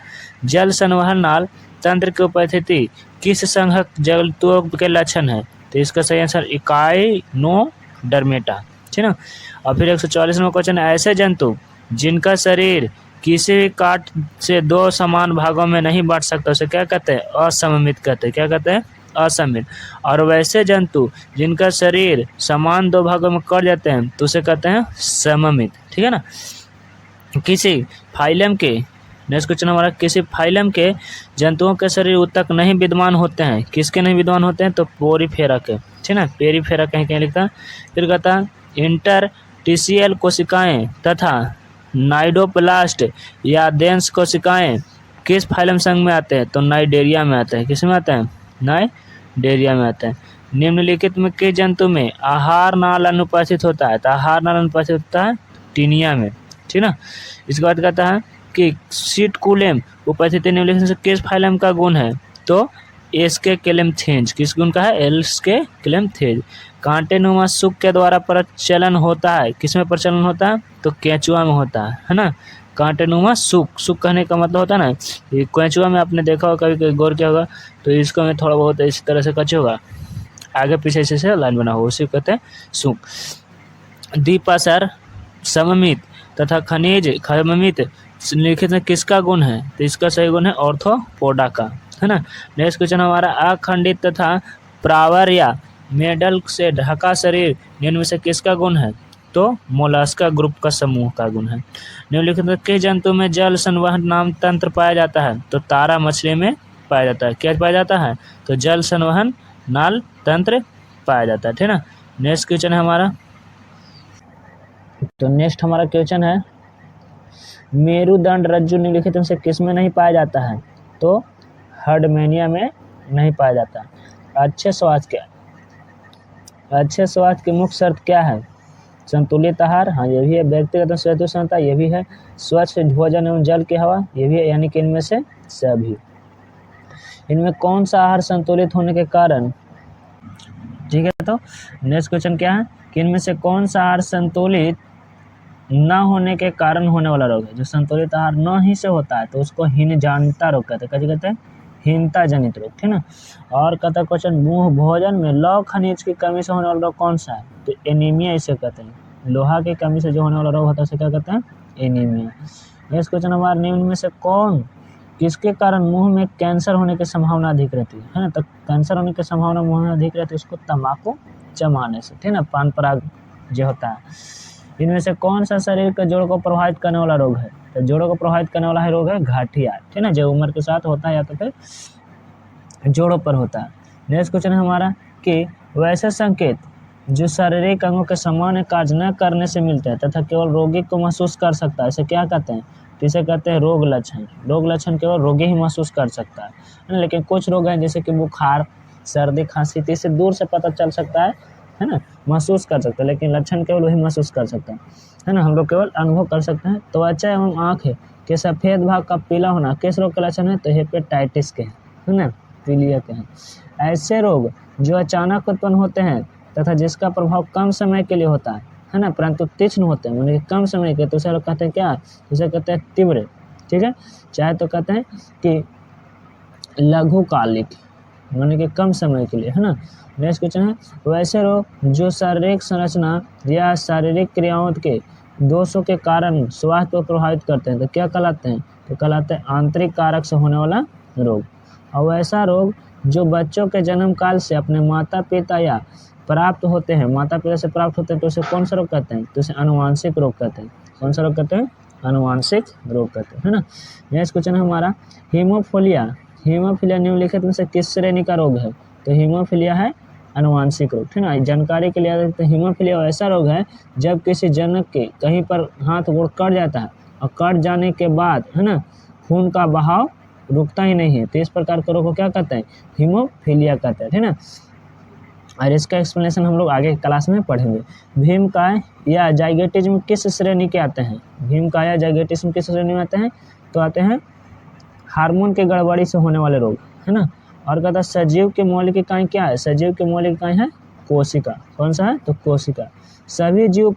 जल संवहन नाल तंत्र की उपस्थिति किस संघक जलतुओं के लक्षण है? तो इसका सही आंसर इकाइनोडर्मेटा, ठीक ना। और फिर 144वां क्वेश्चन, ऐसे जंतु जिनका शरीर किसी भी काट से दो समान भागों में नहीं बांट सकता उसे क्या कहते हैं? असममित कहते हैं। क्या कहते हैं? असममित। और वैसे जंतु जिनका शरीर समान दो भागों में कट जाते हैं तो उसे कहते हैं सममित, ठीक है ना। किसी फाइलम के, नेक्स्ट क्वेश्चन हमारा, किसी फाइलम के जंतुओं के शरीर उत्तक नहीं विद्यमान होते हैं। किसके नहीं विद्यमान होते हैं? तो पोरीफेरा के, ठीक ना। पेरीफेरा कहीं कहीं लिखता है। फिर कहता है इंटरटिशियल कोशिकाएं तथा नाइडोप्लास्ट या देंस कोशिकाएं किस फाइलम संघ में आते हैं? तो नाइडेरिया में आते हैं। किस में आते हैं? नाइडेरिया में आते हैं। निम्नलिखित में किस जंतु में आहार नाल अनुपस्थित होता है? तो आहार नाल अनुपस्थित होता है टीनिया में, ठीक ना। इसके बाद कहता है कि सीटकुलेम उपस्थिति निम्नलिखित से किस फाइलम का गुण है? तो एस्के क्लेम्थेंज। किस गुण का है? एस्के क्लेम्थेंज। कांटेनुमा सुक के द्वारा प्रचलन होता है। किस में प्रचलन होता है? तो केंचुआ में होता है ना। कांटेनुमा सुक, सुक कहने का मतलब होता है ना, ये केंचुआ में आपने देखा होगा, कभी गौर किया होगा, तो इसको में थोड़ा बहुत इस तरह से कच होगा, आगे पीछे से लाइन बना हुआ, उसी को कहते हैं सुक। दीपासर सममित तथा खनिज खमित लिखित में किसका गुण है? तो इसका सही गुण है ऑर्थोपोडा का, है ना। नेक्स्ट क्वेश्चन हमारा, अखंडित तथा प्रावर या मेडल से ढका शरीर निम्न में से किसका गुण है? तो मोलास्का ग्रुप का समूह का गुण है। निम्नलिखित में किस जंतु में जल संवहन नाम तंत्र पाया जाता है? तो तारा मछली में पाया जाता है। क्या पाया जाता है? तो जल संवहन नाल तंत्र पाया जाता है, ठीक ना। नेक्स्ट क्वेश्चन है हमारा, तो नेक्स्ट हमारा क्वेश्चन है, मेरुदंड रज्जु निम्नलिखित में से किस में नहीं पाया जाता है? तो हर्डमेनिया में नहीं पाया जाता। अच्छे स्वास्थ्य की मुख्य शर्त क्या है? संतुलित आहार, हाँ ये भी है। व्यक्तिगत स्वतंत्रता, ये भी है। स्वच्छ भोजन एवं जल की हवा, ये भी है। यानी कि इनमें से सभी। इनमें कौन सा आहार संतुलित होने के कारण, ठीक है। तो नेक्स्ट क्वेश्चन क्या है कि इनमें से कौन सा आहार संतुलित न होने के कारण होने वाला रोग है? जो संतुलित आहार न ही से होता है तो उसको हीनजनिता रोग कहते हैं। क्या कहते हैं? हीनता जनित रोग, ठीक ना। और कहता है क्वेश्चन, मुंह भोजन में लौह खनिज की कमी से होने वाला रोग कौन सा है? तो एनीमिया इसे कहते हैं। लोहा की कमी से जो होने वाला रोग होता है उसे क्या कहते हैं? एनीमिया। नेक्स्ट क्वेश्चन हमारा, निम्न में से कौन, किसके कारण मुंह में कैंसर होने की संभावना अधिक रहती है ना। तो कैंसर होने की संभावना मुंह में अधिक रहती है उसको तंबाकू चबाने से, ठीक ना, पान पराग जो होता है। इनमें से कौन सा शरीर के जोड़ों को प्रभावित करने वाला रोग है? तो जोड़ों को प्रभावित करने वाला है रोग है गठिया, ठीक ना, जो उम्र के साथ होता है या तो फिर जोड़ों पर होता है। नेक्स्ट क्वेश्चन है हमारा कि वैसे संकेत जो शारीरिक अंगों के सामान्य कार्य न करने से मिलते हैं तथा केवल रोगी को महसूस कर सकता है, इसे क्या कहते हैं? तो इसे कहते हैं रोग लक्षण। रोग लक्षण केवल रोगी ही महसूस कर सकता है, लेकिन कुछ रोग हैं जैसे कि बुखार, सर्दी, खांसी, इसे दूर से पता चल सकता है ना, महसूस कर सकते हैं, लेकिन लक्षण केवल वही महसूस कर सकता है ना, हम लोग केवल अनुभव कर सकते हैं। त्वचा एवं आँख के सफ़ेद भाग का पीला होना किस रोग का लक्षण है? तो हेपेटाइटिस के है ना, पीलिया के हैं। ऐसे रोग जो अचानक उत्पन्न होते हैं तथा जिसका प्रभाव कम समय के लिए होता है ना, परंतु तीक्ष्ण होते हैं, मतलब कम समय के, तो उसे लोग कहते हैं क्या? उसे कहते हैं तीव्र, ठीक है। चाहे तो कहते हैं कि लघुकालिक, माने कि कम समय के लिए, है ना। नेक्स्ट क्वेश्चन है, वैसे रोग जो शारीरिक संरचना या शारीरिक क्रियाओं के दोषों के कारण स्वास्थ्य को प्रभावित करते हैं तो क्या कहलाते हैं? तो कहलाते हैं आंतरिक कारक से होने वाला रोग। और वैसा रोग जो बच्चों के जन्म काल से अपने माता पिता या प्राप्त होते हैं, माता पिता से प्राप्त होते हैं, तो उसे कौन सा रोग कहते हैं? तो उसे अनुवांशिक रोग कहते हैं। कौन सा रोग कहते हैं? अनुवांशिक रोग कहते हैं, है ना। नेक्स्ट क्वेश्चन है हमारा, हीमोफीलिया निम्नलिखित में से किस श्रेणी का रोग है? तो हीमोफीलिया है अनुवांशिक रोग, ठीक ना। जानकारी के लिए याद रखते हैं, हीमोफीलिया ऐसा रोग है जब किसी जनक के कहीं पर हाथ गोड़ कट जाता है और कट जाने के बाद, है ना, खून का बहाव रुकता ही नहीं है, तो इस प्रकार के रोग को क्या कहते हैं, हीमोफीलिया कहते हैं, ठीक ना। और इसका एक्सप्लेनेशन हम लोग आगे क्लास में पढ़ेंगे। भीमकाय या जाइगोटिज्म किस श्रेणी के आते हैं, भीमकाय या जाइगोटिज्म किस श्रेणी में आते हैं, तो आते हैं हार्मोन के गड़बड़ी से होने वाले रोग, है ना। और कहता है सजीव के मौलिक इकाई क्या है, सजीव के मौलिक इकाई है कोशिका, कौन सा है, तो कोशिका। सभी जीव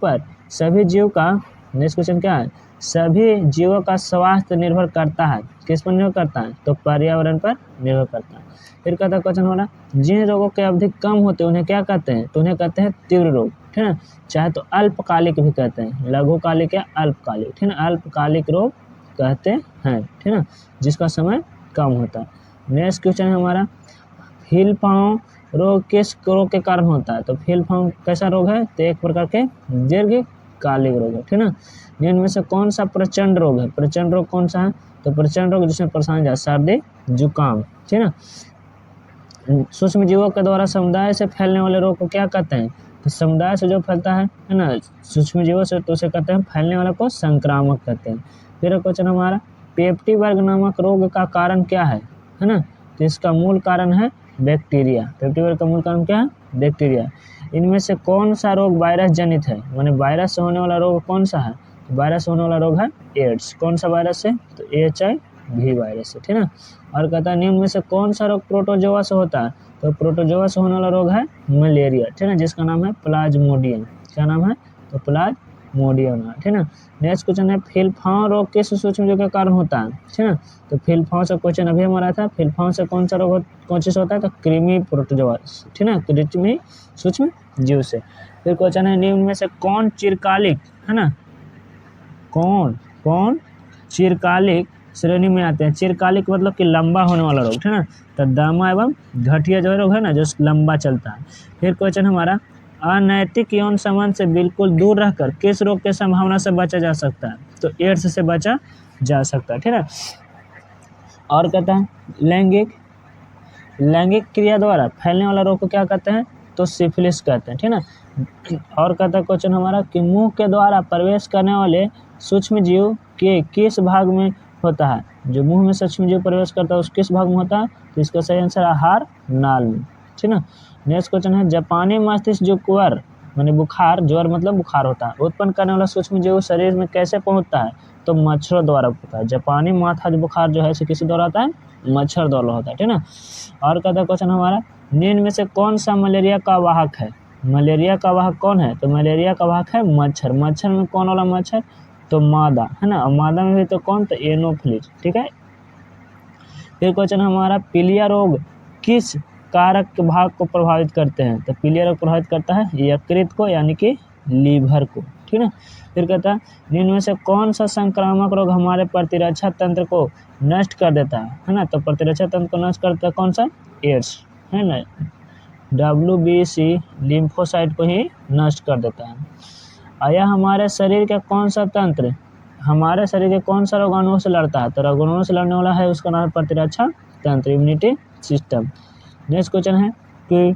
का नेक्स्ट क्वेश्चन क्या है, सभी जीवों का स्वास्थ्य निर्भर करता है, किस पर निर्भर करता है, तो पर्यावरण पर निर्भर करता है। फिर कहता है क्वेश्चन वाला, जिन रोगों के अवधि कम होते हैं उन्हें क्या कहते हैं, तो उन्हें कहते हैं तीव्र रोग, ठीक है। चाहे तो अल्पकालिक भी कहते हैं, लघुकालिक या अल्पकालिक, ठीक है, अल्पकालिक रोग कहते हैं, ठीक है, जिसका समय कम होता है। नेक्स्ट क्वेश्चन है हमारा, हिलपांव रोग किस रोग के कारण होता है, तो हिलपांव कैसा रोग है, तो एक प्रकार के दीर्घकालिक रोग है, ठीक है। इनमें से कौन सा प्रचंड रोग है, प्रचंड रोग कौन सा है, तो प्रचंड रोग जिसमें परेशान जाए सर्दी जुकाम, ठीक है। सूक्ष्म जीवों के द्वारा समुदाय से फैलने वाले रोग को क्या कहते हैं, तो समुदाय से जो फैलता है ना सूक्ष्म जीवों से, तो उसे कहते हैं फैलने वाले को संक्रामक कहते हैं। फिर क्वेश्चन हमारा, पेप्टीबर्ग नामक रोग का कारण क्या है ना, तो इसका मूल कारण है बैक्टीरिया। पेप्टीबर्ग का मूल कारण क्या है, बैक्टीरिया। इनमें से कौन सा रोग वायरस जनित है, माने वायरस से होने वाला रोग कौन सा है, तो वायरस से होने वाला रोग है एड्स, कौन सा वायरस से, तो HIV वायरस से, ठीक है। और कहता है निम्न में से कौन सा रोग प्रोटोजोआ से होता है, तो प्रोटोजोआ से होने वाला रोग है मलेरिया, ठीक है, जिसका नाम है प्लाज्मोडियम, क्या नाम है, तो प्लाज्मोडियम, ठीक है। नेक्स्ट क्वेश्चन है, फिलफांव रोग किस सूक्ष्म जीव के कारण होता है, ठीक है, तो फिलफांव से क्वेश्चन अभी हमारा था, फिलफांव से कौन सा रोग कौन चीज होता है, तो कृमि प्रोटोजोआ, ठीक है, कृमि सूक्ष्म जीव से। फिर क्वेश्चन है, निम्न में से कौन चिरकालिक, है ना, कौन चिरकालिक श्रेणी में आते हैं, चिरकालिक मतलब कि लंबा होने वाला रोग, ठीक है, तो दमा एवं घटिया जो रोग है ना, जो लंबा चलता है। फिर क्वेश्चन हमारा, अनैतिक यौन संबंध से बिल्कुल दूर रहकर किस रोग की संभावना से बचा जा सकता है, तो एड्स से बचा जा सकता है, ठीक है। और कहता है लैंगिक क्रिया द्वारा फैलने वाला रोग को क्या कहते हैं, तो सिफिलिस कहते हैं, ठीक है। और कहता है क्वेश्चन हमारा, कि मुंह के द्वारा प्रवेश करने वाले सूक्ष्म जीव के किस भाग में होता है, जो मुंह में सूक्ष्म जीव प्रवेश करता है उस किस भाग में होता है, तो इसका सही आंसर आहार नाल में, ठीक है। नेक्स्ट क्वेश्चन है, जापानी मस्तिष्क ज्वर माने बुखार, ज्वर मतलब बुखार होता है, उत्पन्न करने वाला सूक्ष्म जीव शरीर में कैसे पहुंचता है, तो मच्छरों द्वारा होता है। जापानी माथा बुखार जो है इसे किसी द्वारा होता है, मच्छर द्वारा होता है, ठीक है ना। और कहता है क्वेश्चन हमारा, निम्न में से कौन सा मलेरिया का वाहक है, मलेरिया का वाहक कौन है, तो मलेरिया का वाहक है मच्छर। मच्छर में कौन वाला मच्छर, तो मादा, है ना, और मादा में भी तो कौन, तो एनोफ्लिस, ठीक है। फिर क्वेश्चन हमारा, पीलिया रोग किस कारक भाग को प्रभावित करते हैं, तो पीलिया रोग प्रभावित करता है यकृत को, यानी कि लीवर को, ठीक है। फिर कहता है, निम्न में से कौन सा संक्रामक रोग हमारे प्रतिरक्षा तंत्र को नष्ट कर देता है ना, तो प्रतिरक्षा तंत्र को नष्ट करता है कौन सा, एड्स, है ना, WBC लिम्फोसाइट को ही नष्ट कर देता है। आया हमारे शरीर का कौन सा तंत्र हमारे शरीर के कौन सा रोगाणुओं से लड़ता है, तो रोगाणुओं से लड़ने वाला है उसका नाम प्रतिरक्षा तंत्र, इम्यूनिटी सिस्टम। नेक्स्ट क्वेश्चन है कि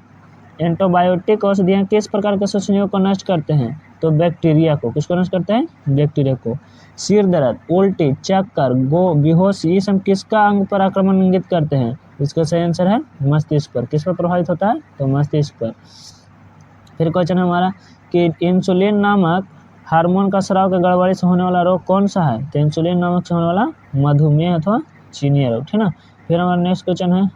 एंटीबायोटिक औषधियाँ किस प्रकार के सूक्ष्मजीवों को नष्ट करते हैं, तो बैक्टीरिया को, किसको नष्ट करते हैं, बैक्टीरिया को। सिर दर्द, उल्टी, चक्कर, बेहोशी, ये सब किसका अंग पर आक्रमण इंगित करते हैं, इसका सही आंसर है मस्तिष्क पर। किस पर प्रभावित होता है, तो मस्तिष्क पर। फिर क्वेश्चन हमारा कि इंसुलिन नामक हार्मोन का स्राव के गड़बड़ी से होने वाला रोग कौन सा है, तो इंसुलिन नामक से होने वाला मधुमेह अथवा चीनी रोग, ठीक ना। फिर हमारा नेक्स्ट क्वेश्चन है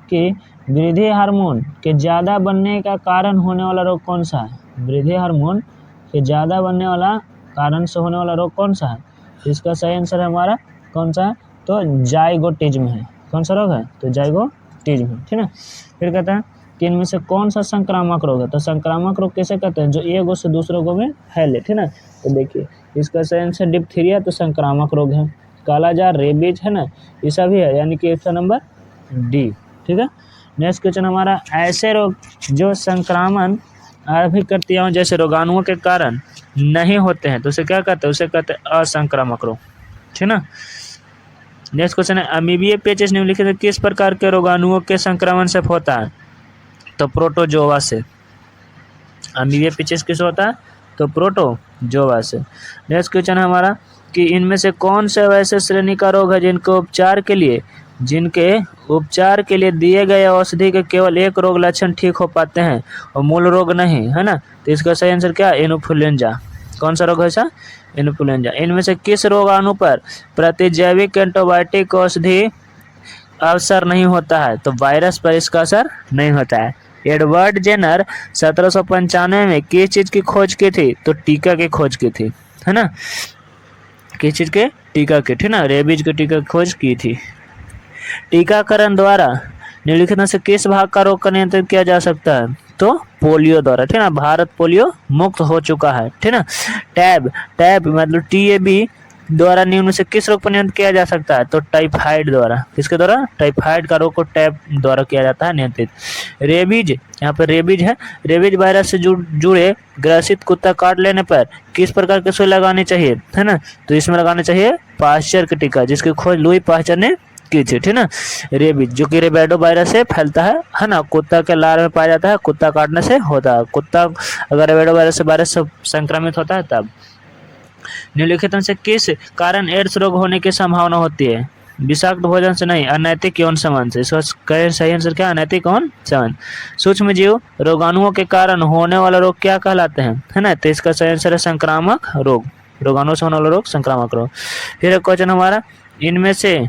कि वृद्धि हार्मोन के ज़्यादा बनने का कारण होने वाला रोग कौन सा है, वृद्धि हार्मोन के ज़्यादा बनने वाला कारण से होने वाला रोग कौन सा है, इसका सही आंसर है हमारा कौन सा है, तो जाइगोटिज्म है। कौन सा रोग है, तो जाइगोटिज्म है, ठीक है। फिर कहता है कि इनमें से कौन सा संक्रामक रोग है, तो संक्रामक रोग कैसे कहते हैं, जो एक गो से दूसरे गो में फैले, ठीक है ना। तो देखिए इसका सही आंसर डिप्थीरिया, तो संक्रामक रोग है। कालाजार, रेबीज, है ना, ये सभी है, यानी कि ऑप्शन नंबर डी, ठीक है। नेक्स्ट क्वेश्चन हमारा, ऐसे रोग जो संक्रामण अभिक्रियाओं जैसे रोगाणुओं के कारण नहीं होते हैं, तो उसे क्या कहते हैं, उसे कहते हैं असंक्रामक रोग, ठीक ना। नेक्स्ट क्वेश्चन है अमीबीय पेचिश निम्नलिखित में किस प्रकार के रोगाणुओं के संक्रमण से होता है? तो प्रोटोजोआ से। अमीबीय पेचिश किस होता है? तो प्रोटोजोआ से। नेक्स्ट क्वेश्चन है हमारा कि इनमें से कौन से वैसे श्रेणी का रोग है जिनके उपचार के लिए दिए गए औषधि के केवल एक रोग लक्षण ठीक हो पाते हैं और मूल रोग नहीं, है ना? तो इसका सही आंसर क्या है? इन्फ्लुएंजा। कौन सा रोग है ऐसा? इन्फ्लुएंजा। इनमें से किस रोगाणु पर प्रतिजैविक एंटीबायोटिक औषधि असर नहीं होता है? तो वायरस पर इसका असर नहीं होता है। एडवर्ड जेनर 1795 में किस चीज की खोज की थी? तो टीका की खोज की थी, है ना? किस चीज के? टीका की, ठीक ना? रेबीज के टीका की खोज की थी। टीकाकरण द्वारा निम्नलिखित में से किस भाग का रोग का नियंत्रण किया जा सकता है? तो पोलियो द्वारा, ठीक ना? भारत पोलियो मुक्त हो चुका है, ठीक ना? टैब मतलब TAB द्वारा निम्न से किस रोग पर नियंत्रण किया जा सकता है? तो टाइफाइड द्वारा। किसके द्वारा? टाइफाइड का रोग को टैब द्वारा किया जाता है नियंत्रित। रेबीज, यहाँ पर रेबीज है। रेबीज वायरस से जुड़े ग्रसित कुत्ता काट लेने पर किस प्रकार की सुई लगानी चाहिए, है ना? तो इसमें लगाना चाहिए पाश्चर का टीका, जिसकी खोज लुई पाश्चर ने की थी, ठीक ना? रेबीज जो कि रेबेडो वायरस से फैलता है ना? कुत्ता के लार में पाया जाता है, कुत्ता काटने से होता है। कुत्ता अगर रेबेडो वायरस से संक्रमित होता है तब। निम्नलिखित में से किस कारण एड्स रोग होने की संभावना होती है? विषाक्त भोजन से नहीं, अनैतिक यौन संबंध से। इसका सही आंसर क्या? अनैतिक यौन संबंध। सूक्ष्म जीव रोगाणुओं के कारण होने वाला रोग क्या कहलाते हैं, है ना? तो इसका सही आंसर है संक्रामक रोग। रोगाणुओं से होने वाला रोग संक्रामक रोग। फिर एक क्वेश्चन हमारा, इनमें से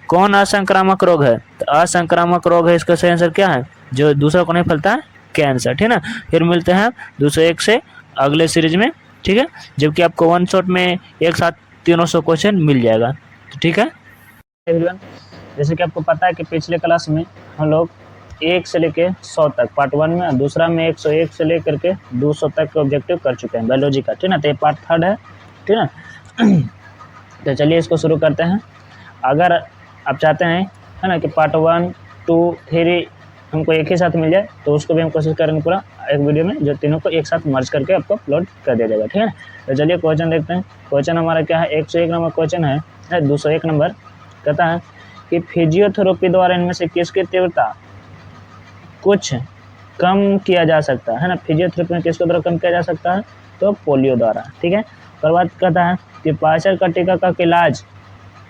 कौन असंक्रामक रोग है? तो असंक्रामक रोग है, इसका सही आंसर क्या है? जो दूसरा को नहीं फैलता है, कैंसर, ठीक ना? फिर मिलते हैं 201 से अगले सीरीज में, ठीक है? जबकि आपको वन शॉट में एक साथ 300 क्वेश्चन मिल जाएगा, तो ठीक है एवरीवन। जैसे कि आपको पता है कि पिछले क्लास में हम लोग 1 से लेके 100 तक पार्ट 1 में, और दूसरा में 101 से लेकर के 200 तक के ऑब्जेक्टिव कर चुके हैं बायोलॉजी का, ठीक ना? तो ये पार्ट 3 है, ठीक ना? तो चलिए इसको शुरू करते हैं। अगर आप चाहते हैं, है ना, कि पार्ट 1, 2, 3 हमको एक ही साथ मिल जाए, तो उसको भी हम कोशिश करेंगे पूरा एक वीडियो में, जो तीनों को एक साथ मर्ज करके आपको अपलोड कर दिया जाएगा, ठीक है ना? तो चलिए क्वेश्चन देखते हैं। क्वेश्चन हमारा क्या है? 101 नंबर क्वेश्चन है, 201 नंबर। कहता है कि फिजियोथेरेपी द्वारा इनमें से किसकी तीव्रता कुछ कम किया जा सकता है ना? फिजियोथेरेपी में किसके द्वारा कम किया जा सकता है? तो पोलियो द्वारा, ठीक है? उसके बाद कहता है कि पाचर का टीका का इलाज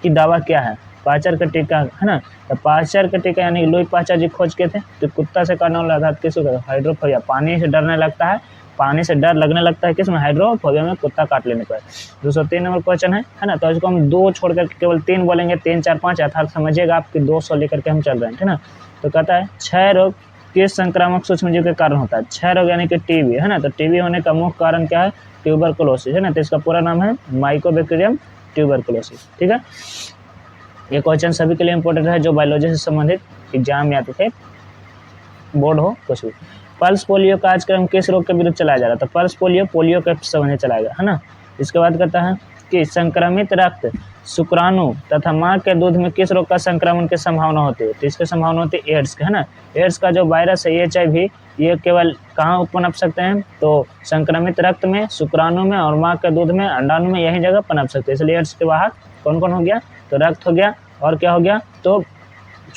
की दावा क्या है? पाचर का टीका, है ना? तो पाचर का टीका यानी लुई पाचर जी खोज के थे। तो कुत्ता से काटने वाला था किसको? हाइड्रोफोबिया, पानी से डरने लगता है, पानी से डर लगने लगता है किसमें? हाइड्रोफोबिया में, कुत्ता काट लेने पर। 203 नंबर क्वेश्चन है ना? तो इसको हम 2 छोड़ करके केवल 3 बोलेंगे, 3, 4, 5, अर्थात समझिएगा आपकी 200 लेकर के हम चल रहे हैं, ठीक ना? तो कहता है क्षय रोग किस संक्रामक सूक्ष्मजीव के कारण होता है? क्षय रोग यानी कि टीबी, है ना? तो टीबी होने का मुख्य कारण क्या है? ट्यूबरकुलोसिस, है ना? तो इसका पूरा नाम है माइकोबैक्टीरियम ट्यूबरकुलोसिस, ठीक है? ये क्वेश्चन सभी के लिए इंपॉर्टेंट है जो बायोलॉजी से संबंधित एग्जाम या तो फिर बोर्ड हो कुछ भी। पल्स पोलियो का कार्यक्रम किस रोग के विरुद्ध चलाया जा रहा था? पल्स पोलियो के संबंधित चलाएगा, है ना? इसके बाद कहता है कि संक्रमित रक्त शुक्राणु तथा मां के दूध में किस रोग का संक्रमण की संभावना होती है? तो इसकी संभावना होती है एड्स, है ना? एड्स का जो वायरस है HIV, ये केवल कहाँ पनप सकते हैं? तो संक्रमित रक्त में, शुक्राणु में और मां के दूध में, अंडाणु में, यही जगह पनप सकते हैं। इसलिए एड्स के वाहक कौन कौन हो गया? तो रक्त हो गया, और क्या हो गया? तो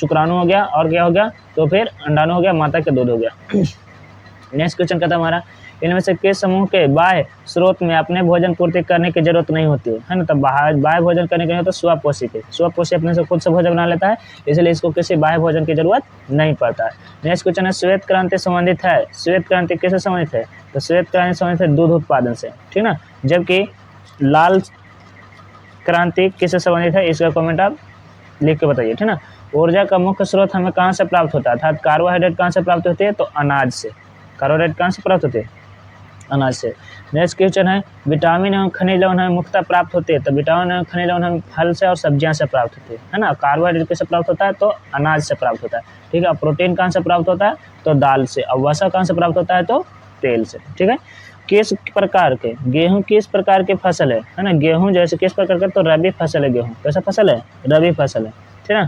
शुक्राणु हो गया, और क्या हो गया? तो फिर अंडाणु हो गया, माता के दूध हो गया। नेक्स्ट क्वेश्चन कहता है हमारा, इनमें से किस समूह के बाह्य स्रोत में अपने भोजन पूर्ति करने की जरूरत नहीं होती है ना? तो बाह्य भोजन करने के लिए तो स्वपोषी के, स्वपोषी अपने से खुद से भोजन बना लेता है, इसलिए इसको किसी बाह्य भोजन की जरूरत नहीं पड़ता है। नेक्स्ट क्वेश्चन है श्वेत क्रांति संबंधित है। श्वेत क्रांति किससे संबंधित है? तो श्वेत क्रांति संबंधित है दूध उत्पादन से, ठीक ना? जबकि लाल क्रांति किससे संबंधित है? इसका कमेंट आप लिख के बताइए, ठीक ना? ऊर्जा का मुख्य स्रोत हमें कहाँ से प्राप्त होता है? अर्थात कार्बोहाइड्रेट कहाँ से प्राप्त होती है? तो अनाज से। कार्बोहाइड्रेट कहाँ से प्राप्त होते हैं? अनाज से। नेक्स्ट क्वेश्चन है विटामिन एवं खनिज लवण हमें मुख्यतः प्राप्त होते हैं। तो विटामिन एवं खनिज लवण हमें फल से और सब्जियां से प्राप्त होते हैं, है ना? कार्बोहाइड्रेट किससे प्राप्त होता है? तो अनाज से प्राप्त होता है, ठीक है? प्रोटीन कहाँ से प्राप्त होता है? तो दाल से। और वसा कहाँ से प्राप्त होता है? तो तेल से, ठीक है? किस प्रकार के गेहूं किस प्रकार की फसल है ना? गेहूं जैसे किस प्रकार का? तो रबी फसल है गेहूं। कैसा फसल है? रबी फसल है। ठीक है।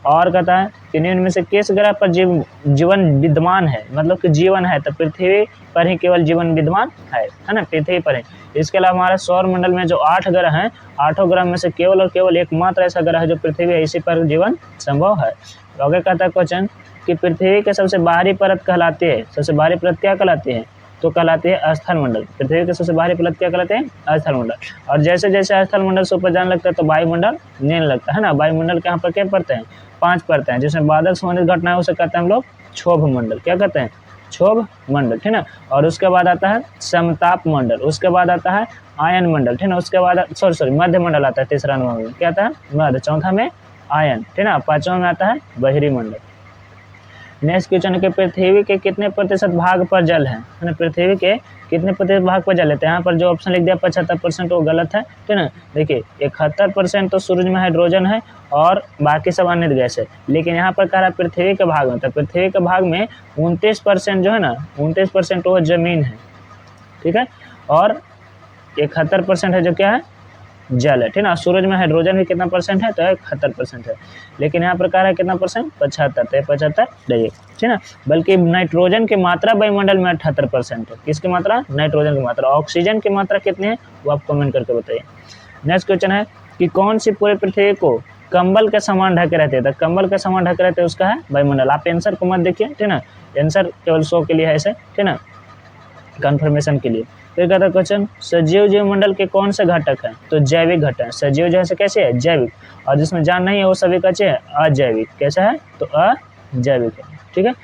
और कहता है कि निम्न में से किस ग्रह पर जीवन विद्यमान है, मतलब कि जीवन है तो पृथ्वी पर ही केवल जीवन विद्यमान है ना, पृथ्वी पर ही। इसके अलावा हमारे सौर मंडल में जो 8 ग्रह हैं, 8 ग्रह में से केवल और केवल एकमात्र ऐसा ग्रह है जो पृथ्वी है, इसी पर जीवन संभव है। तो आगे कहता है क्वेश्चन कि पृथ्वी के सबसे बाहरी परत कहलाती है, सबसे बाहरी परत क्या कहलाती है, तो कहलाती है स्थल मंडल। पृथ्वी के सबसे बाहरी परत क्या कहलाते हैं, स्थल मंडल। और जैसे जैसे स्थल मंडल से ऊपर जाने लगता है तो वायुमंडल नीचे लगता है ना। वायुमंडल के यहाँ पर क्या पड़ते हैं, 5 पड़ते हैं, जिसमें बादल संबंधित घटना है उसे कहते हैं हम लोग क्षोभ मंडल। क्या कहते हैं, क्षोभ मंडल, ठीक ना। और उसके बाद आता है समताप मंडल, उसके बाद आता है आयन मंडल, ठीक ना। उसके बाद सॉरी मध्य मंडल आता है तीसरा नंबर में, क्या आता है मध्य, चौथा में आयन, ठीक ना। पांचवा में आता है बहिरी मंडल। नेक्स्ट क्वेश्चन है कि पृथ्वी के कितने प्रतिशत भाग पर जल है ना, पृथ्वी के कितने प्रतिशत भाग पर जल है। तो यहाँ पर जो ऑप्शन लिख दिया 75% वो गलत है, ठीक ना। देखिए 71% तो सूरज में हाइड्रोजन है और बाकी सब अन्य गैस है, लेकिन यहाँ पर कह रहा है पृथ्वी के भाग में, तो पृथ्वी के भाग में 29% जो है ना, 29% वो जमीन है, ठीक है। और 71% है जो क्या है, जल है, ठीक ना। सूरज में हाइड्रोजन भी कितना परसेंट है, तो 71% है, लेकिन यहाँ पर कह रहा है कितना परसेंट, 75, तो 75 नहीं, ठीक ना। बल्कि नाइट्रोजन की मात्रा वायुमंडल में 78% है। किसकी मात्रा, नाइट्रोजन की मात्रा। ऑक्सीजन की मात्रा कितनी है वो आप कमेंट करके बताइए। नेक्स्ट क्वेश्चन है कि कौन सी पूरे पृथ्वी को कंबल के समान ढके रहते हैं, तो कंबल के समान ढके रहते हैं उसका है वायुमंडल। आप आंसर को मत देखिए, ठीक ना, आंसर केवल 100 के लिए है ऐसे, ठीक ना, कंफर्मेशन के लिए। फिर कहता है क्वेश्चन सजीव जीवमंडल के कौन से घटक हैं, तो जैविक घटक है। सजीव जैसे कैसे है, जैविक, और जिसमें जान नहीं है वो सभी कैसे है, अजैविक। कैसा है, तो अजैविक है, ठीक है।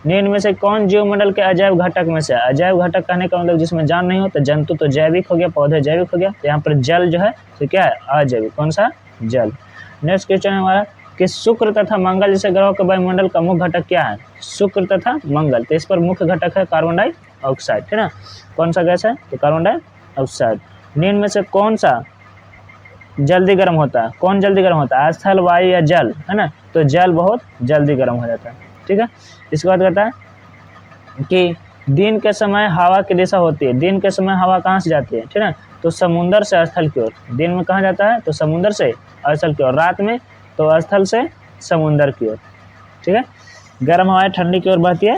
निम्न में से कौन जीवमंडल के अजैव घटक में से है। अजैव घटक कहने का मतलब जिसमें जान नहीं हो, तो जंतु तो जैविक हो गया, पौधे जैविक हो गया, तो यहाँ पर जल जो है तो क्या है, अजैविक। कौन सा, जल। नेक्स्ट क्वेश्चन है हमारा कि शुक्र तथा मंगल जैसे ग्रहों के वायुमंडल का मुख्य घटक क्या है, शुक्र तथा मंगल, तो इस पर मुख्य घटक है कार्बन डाइऑक्साइड, है ना। कौन सा गैस है, तो कार्बन डाइऑक्साइड। निम्न में से कौन सा जल्दी गर्म होता है, कौन जल्दी गर्म होता है, स्थल, वायु या जल, है ना। तो जल बहुत जल्दी गर्म हो जाता है, ठीक है। इसके बाद कहता है कि दिन के समय हवा की दिशा होती है, दिन के समय हवा कहाँ से जाती है, ठीक है, तो समुद्र से स्थल की ओर। दिन में कहाँ जाता है, तो समुद्र से स्थल की ओर, रात में तो स्थल से समुद्र की ओर, ठीक है। गर्म हवाएं ठंडी की ओर बहती है।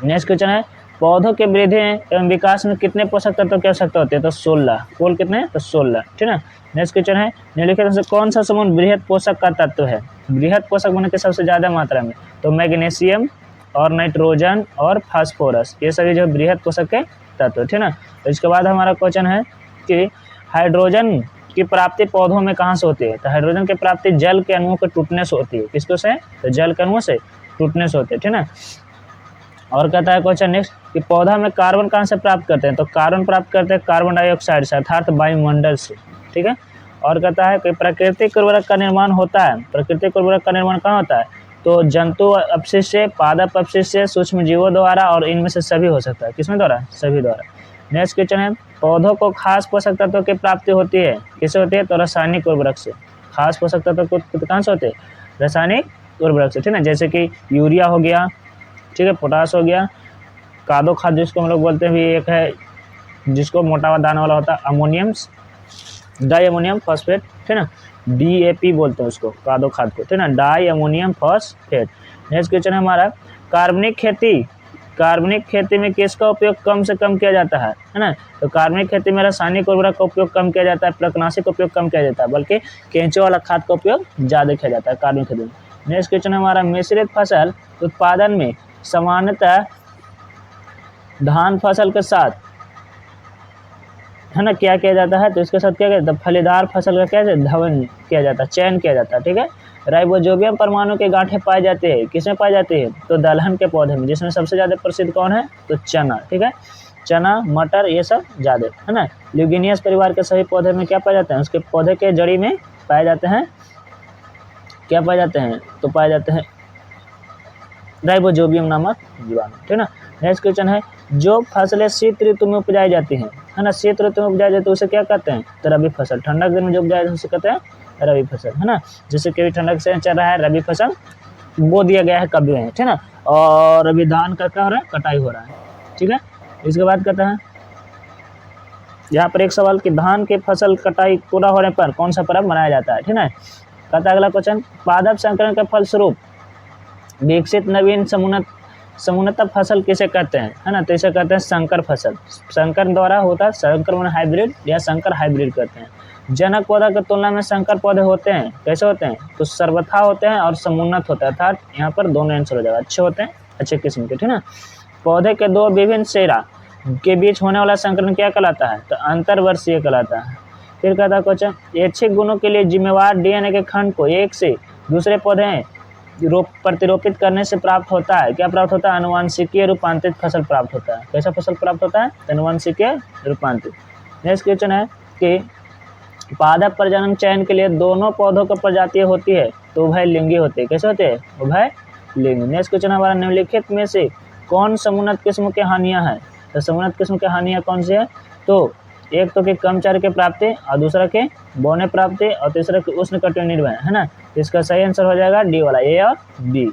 नेक्स्ट क्वेश्चन है पौधों के वृद्धि एवं विकास में कितने पोषक तत्वों की आवश्यकता होती है, तो 16। कुल कितने, तो 16, ठीक है। नेक्स्ट क्वेश्चन है निम्नलिखित में से कौन सा समूह बृहद पोषक का तत्व है, बृहद पोषक होने के सबसे ज्यादा मात्रा में, तो मैग्नीशियम और नाइट्रोजन और फास्फोरस, ये सभी जो बृहद पोषक के तत्व, ठीक है। तो इसके बाद हमारा क्वेश्चन है कि हाइड्रोजन की प्राप्ति पौधों में कहाँ से होती है, तो हाइड्रोजन की प्राप्ति जल के अणुओं के टूटने से होती है। किसको से, तो जल के अणुओं से टूटने से होते हैं, ठीक है। और कहता है क्वेश्चन नेक्स्ट कि पौधा में कार्बन कहाँ से प्राप्त करते हैं, तो कार्बन प्राप्त करते हैं कार्बन डाइऑक्साइड से, अर्थात वायुमंडल से, ठीक है। और कहता है कि प्राकृतिक उर्वरक का निर्माण होता है, प्राकृतिक उर्वरक का निर्माण कहाँ होता है, तो जंतु अपशिष्ट से, पादप अपशिष्ट से, सूक्ष्म जीवों द्वारा, और इनमें से सभी हो सकता है। किसमें द्वारा, सभी द्वारा। नेक्स्ट क्वेश्चन है पौधों को खास पोषक तत्वों की प्राप्ति होती है, किससे होती है, तो रासायनिक उर्वरक से। खास पोषक तत्व को कहाँ से होते हैं, रासायनिक उर्वरक से, ठीक है। जैसे कि यूरिया हो गया, ठीक है, पोटास हो गया, कादो खाद जिसको हम लोग बोलते हैं, एक है जिसको मोटा दाना वाला होता है अमोनियम, डाई अमोनियम फॉस्फेट, ठीक है ना, DAP बोलते हैं उसको, कादो खाद को, ठीक है ना, di ammonium phosphate. Next question है हमारा कार्बनिक खेती में किसका उपयोग कम से कम किया जाता है ना, तो कार्बनिक खेती में रासायनिक उर्वरक का उपयोग कम किया जाता है, प्रकनाशी का उपयोग कम किया जाता है, बल्कि केंचुआ वाला खाद का उपयोग ज्यादा किया जाता है कार्बनिक खेती में। नेक्स्ट क्वेश्चन है हमारा मिश्रित फसल उत्पादन में सामान्यतः धान फसल के साथ, है ना, क्या किया जाता है, तो इसके साथ क्या किया जाता है, फलीदार फसल का क्या धवन किया जाता है, चयन किया जाता है, ठीक है। राइबोजोबियम परमाणु के गांठें पाए जाते हैं, किसमें पाए जाते हैं, तो दलहन के पौधे में, जिसमें सबसे ज्यादा प्रसिद्ध कौन है, तो चना, ठीक है, चना, मटर, ये सब ज्यादा, है ना। ल्यूगिनियस परिवार के सभी पौधे में क्या पाए जाते हैं, उसके पौधे के जड़ी में पाए जाते हैं, क्या पाए जाते हैं, तो पाए जाते हैं राइबोजोबियम नामक जीवाणु, ठीक है ना। नेक्स्ट क्वेश्चन है जो फसलें शीत ऋतु में उपजाई जाती हैं, है ना, शीत ऋतु में उपजाई जाती है उसे क्या कहते हैं, तो रबी फसल। ठंडक दिन में जो उपजाई जाती है उसे कहते हैं रबी फसल, है ना। जैसे कि ठंडक से चल रहा है, रबी फसल बो दिया गया है कभी है, ठीक है ना, और अभी धान का क्या हो रहा है, कटाई हो रहा है, ठीक है। इसके बाद कहता है यहाँ पर एक सवाल कि धान के फसल कटाई पूरा होने पर कौन सा पर्व मनाया जाता है, ठीक है। कहता है अगला क्वेश्चन, पादप संकरण के फलस्वरूप विकसित नवीन समूनता फसल किसे कहते हैं, है ना, तो इसे कहते हैं संकर फसल। संकर द्वारा होता है, संकर माने हाइब्रिड या संकर हाइब्रिड कहते हैं। जनक पौधा की तुलना में संकर पौधे होते हैं, कैसे होते हैं, तो सर्वथा होते हैं और समुन्नत होते हैं, अर्थात यहाँ पर दोनों आंसर हो जाएगा, अच्छे होते हैं, अच्छे किस्म के, ठीक ना। पौधे के दो विभिन्न सेरा के बीच होने वाला संकरण क्या कहलाता है, तो अंतरवर्षीय कहलाता है। फिर कहता है क्वेश्चन, ऐच्छिक गुणों के लिए जिम्मेवार डीएनए के खंड को एक से दूसरे पौधे प्रतिरोपित करने से प्राप्त होता है, क्या प्राप्त होता है, अनुवांशिकीय रूपांतरित फसल प्राप्त होता है। कैसा फसल प्राप्त होता है, अनुवांशिकीय रूपांतरित। नेक्स्ट क्वेश्चन है कि पादप प्रजनन चयन के लिए दोनों पौधों की प्रजातियां होती है तो उभयलिंगी होते हैं, कैसे होते हैं, उभयलिंगी। नेक्स्ट क्वेश्चन हमारा, निम्नलिखित में से कौन समुन्नत किस्म के हानियां हैं, तो समुन्नत किस्म की हानियां कौन सी है, तो एक तो कि कम चर के प्राप्ति और दूसरा के बौने प्राप्ति और तीसरा के उष्णकटिबंधीय, है ना, तो इसका सही आंसर हो जाएगा डी वाला, ए और बी।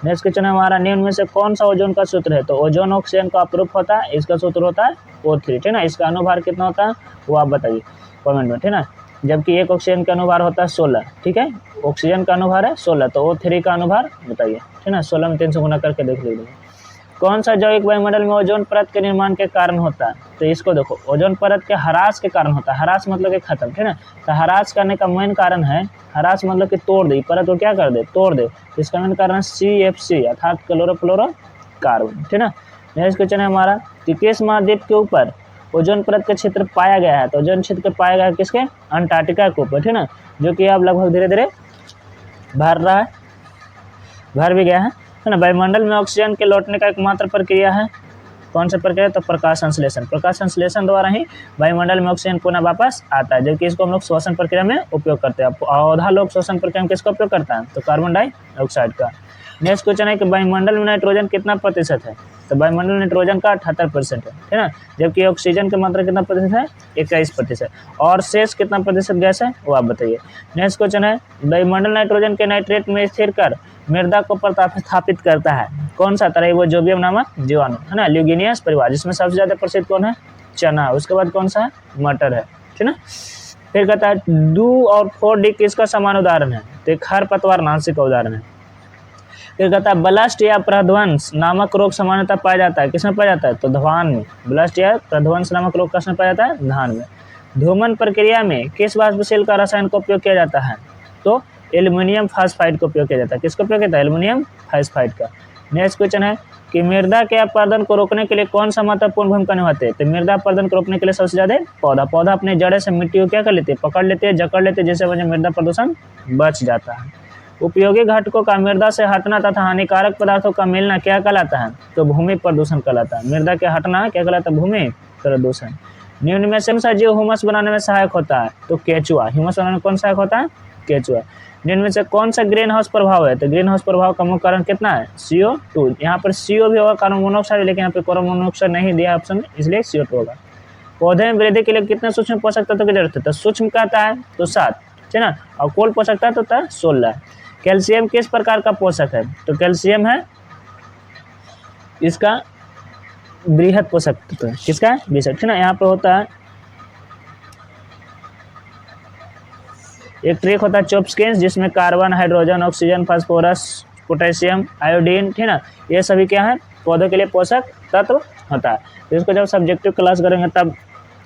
नेक्स्ट क्वेश्चन हमारा, निम्न में से कौन सा ओजोन का सूत्र है, तो ओजोन ऑक्सीजन का अपरूप होता है, इसका सूत्र होता है O3, ठीक है। इसका अनुभार कितना होता है वो आप बताइए कमेंट में, ठीक है। जबकि एक ऑक्सीजन का अनुभार होता है 16, ठीक है, ऑक्सीजन का अनुभार है 16, तो O3 का अनुभार बताइए, ठीक है। 16 में 3 से गुना करके देख लीजिए। कौन सा जैविक वायुमंडल में ओजोन परत के निर्माण के कारण होता है, तो इसको देखो, ओजोन परत के ह्रास के कारण होता है। ह्रास मतलब कि खत्म, ठीक है ना, तो ह्रास करने का मेन कारण है, ह्रास मतलब कि तोड़ दे, परत को क्या कर दे, तोड़ दे, इसका मेन कारण CFC अर्थात क्लोरोफ्लोरोकार्बन, ठीक है ना। नेक्स्ट क्वेश्चन है हमारा कि किस महाद्वीप के ऊपर ओजोन परत का क्षेत्र पाया गया है, तो ओजोन क्षेत्र पाया गया है किसके, अंटार्कटिका के ऊपर, ठीक है ना, जो कि अब लगभग धीरे धीरे भर रहा है, भर भी गया है ना। वायुमंडल में ऑक्सीजन के लौटने का एकमात्र प्रक्रिया है, कौन सा प्रक्रिया, तो प्रकाश संश्लेषण। प्रकाश संश्लेषण द्वारा ही वायुमंडल में ऑक्सीजन पुनः वापस आता है, जबकि इसको हम लोग श्वसन प्रक्रिया में उपयोग करते हैं। पौधा लोग श्वसन प्रक्रिया में किसका उपयोग करता है, तो कार्बन डाइऑक्साइड का। नेक्स्ट क्वेश्चन है कि वायुमंडल में नाइट्रोजन कितना प्रतिशत है, तो वायुमंडल में नाइट्रोजन का 78% है, ठीक है, जबकि ऑक्सीजन की मात्रा कितना प्रतिशत है, 21%, और शेष कितना प्रतिशत गैस है वो आप बताइए। नेक्स्ट क्वेश्चन है, वायुमंडल नाइट्रोजन के नाइट्रेट में स्थिर कर मृदा को प्रतिस्थापित करता है, कौन सा, राइबोजोबियम नामक जीवाणु, है ना, ल्यूगिनियस परिवार, जिसमें सबसे ज्यादा प्रसिद्ध कौन है, चना, उसके बाद कौन सा है, मटर है, ठीक है। फिर कहता है 2 और 4D किसका समान उदाहरण है, तो खरपतवार नाशी का उदाहरण है। फिर कहता है ब्लस्ट या प्रध्वंस नामक रोग सामान्यतः पाया जाता है, किसमें पाया जाता है, तो धान में। ब्लस्ट या प्रध्वंस नामक रोग किसमें पाया जाता है, धान में। धूमन प्रक्रिया में किस वाष्पशील का रसायन का उपयोग किया जाता है, तो एल्युमिनियम फास्फाइड का उपयोग किया जाता है, किसका उपयोग किया जाता है, एल्युमिनियम फास्फाइड का। नेक्स्ट क्वेश्चन है कि मृदा के अपरदन को रोकने के लिए कौन सा महत्वपूर्ण भूमिका निभाते हैं, तो मृदा अपरदन को रोकने के लिए सबसे ज्यादा पौधा अपने जड़े से मिट्टी को क्या कर लेते हैं, पकड़ लेते हैं, जकड़ लेते हैं, जिससे वजह मृदा प्रदूषण बच जाता है। उपयोगी घटकों का मृदा से हटना तथा हानिकारक पदार्थों का मिलना क्या कहलाता है, तो भूमि प्रदूषण कहलाता है। मृदा के हटना क्या कहलाता है, भूमि प्रदूषण। निम्न में से कौन सा जीव ह्यूमस बनाने में सहायक होता है, तो केचुआ। ह्यूमस बनाने में कौन सहायक होता है, केचुआ। निम्न में से कौन सा ग्रीन हाउस प्रभाव है, तो ग्रीन हाउस प्रभाव का मुख्य कारण कितना है, CO2। यहाँ पर CO भी होगा, कार्बन मोनोऑक्साइड, लेकिन यहाँ पे कार्बन मोनोऑक्साइड नहीं दिया ऑप्शन में, इसलिए CO2 होगा। पौधे में वृद्धि के लिए कितने सूक्ष्म पोषक तत्वों की जरूरत है, तो सूक्ष्म कहता है तो 7, ठीक है ना, और कुल पोषक तत्व होता है 16। कैल्शियम किस प्रकार का पोषक है, तो कैल्शियम है इसका बृहद पोषक तत्व, किसका है, बृहद, ठीक है ना। यहाँ पे होता है एक ट्रिक होता है चॉपस्किंस, जिसमें carbon, hydrogen, oxygen, phosphorus, potassium, iodine, ठीक है ना, ये सभी क्या है, पौधों के लिए पोषक तत्व होता है। तो इसको जब सब्जेक्टिव क्लास करेंगे तब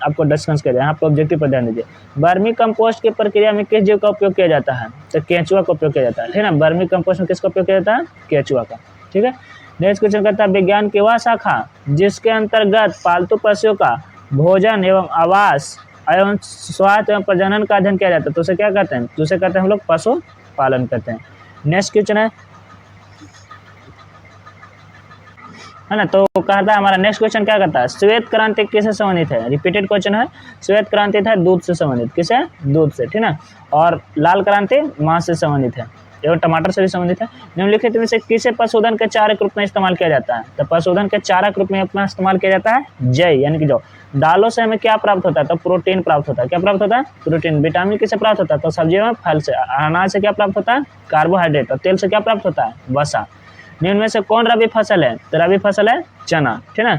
आपको डिस्कस करें, यहाँ पे ऑब्जेक्टिव पर ध्यान दीजिए। वर्मी कंपोस्ट की प्रक्रिया में किस जीव का उपयोग किया जाता है, तो केंचुआ का उपयोग किया जाता है, ठीक है ना। वर्मी कंपोस्ट में किसका उपयोग किया जाता है, केंचुआ का, ठीक है। नेक्स्ट क्वेश्चन करता है विज्ञान की वह शाखा जिसके अंतर्गत पालतू पशुओं का भोजन एवं आवास एवं स्वास्थ्य एवं प्रजनन का अध्ययन किया जाता है, तो उसे क्या कहते हैं, तो उसे कहते हैं हम लोग पशु पालन करते हैं। नेक्स्ट क्वेश्चन है ना, तो कहता है हमारा नेक्स्ट क्वेश्चन क्या करता है, श्वेत क्रांति किससे संबंधित है, रिपीटेड क्वेश्चन है। श्वेत क्रांति था दूध से संबंधित, किसे, दूध से, ठीक है ना, और लाल क्रांति मांस से संबंधित है एवं टमाटर से भी संबंधित है। निम्नलिखित में से किसे पशुधन के चारे के रूप में इस्तेमाल किया जाता है, तो पशुधन के चारा के रूप में अपना इस्तेमाल किया जाता है जय, यानी कि जौ। दालों से हमें क्या प्राप्त होता है, तो प्रोटीन प्राप्त होता है, क्या प्राप्त होता है, प्रोटीन। विटामिन किसे प्राप्त होता है, तो सब्जियों में, फल से। अनाज से क्या प्राप्त होता है, कार्बोहाइड्रेट। और तेल से क्या प्राप्त होता है, वसा। निम्न में से कौन रबी फसल है, तो रबी फसल है चना, ठीक है ना।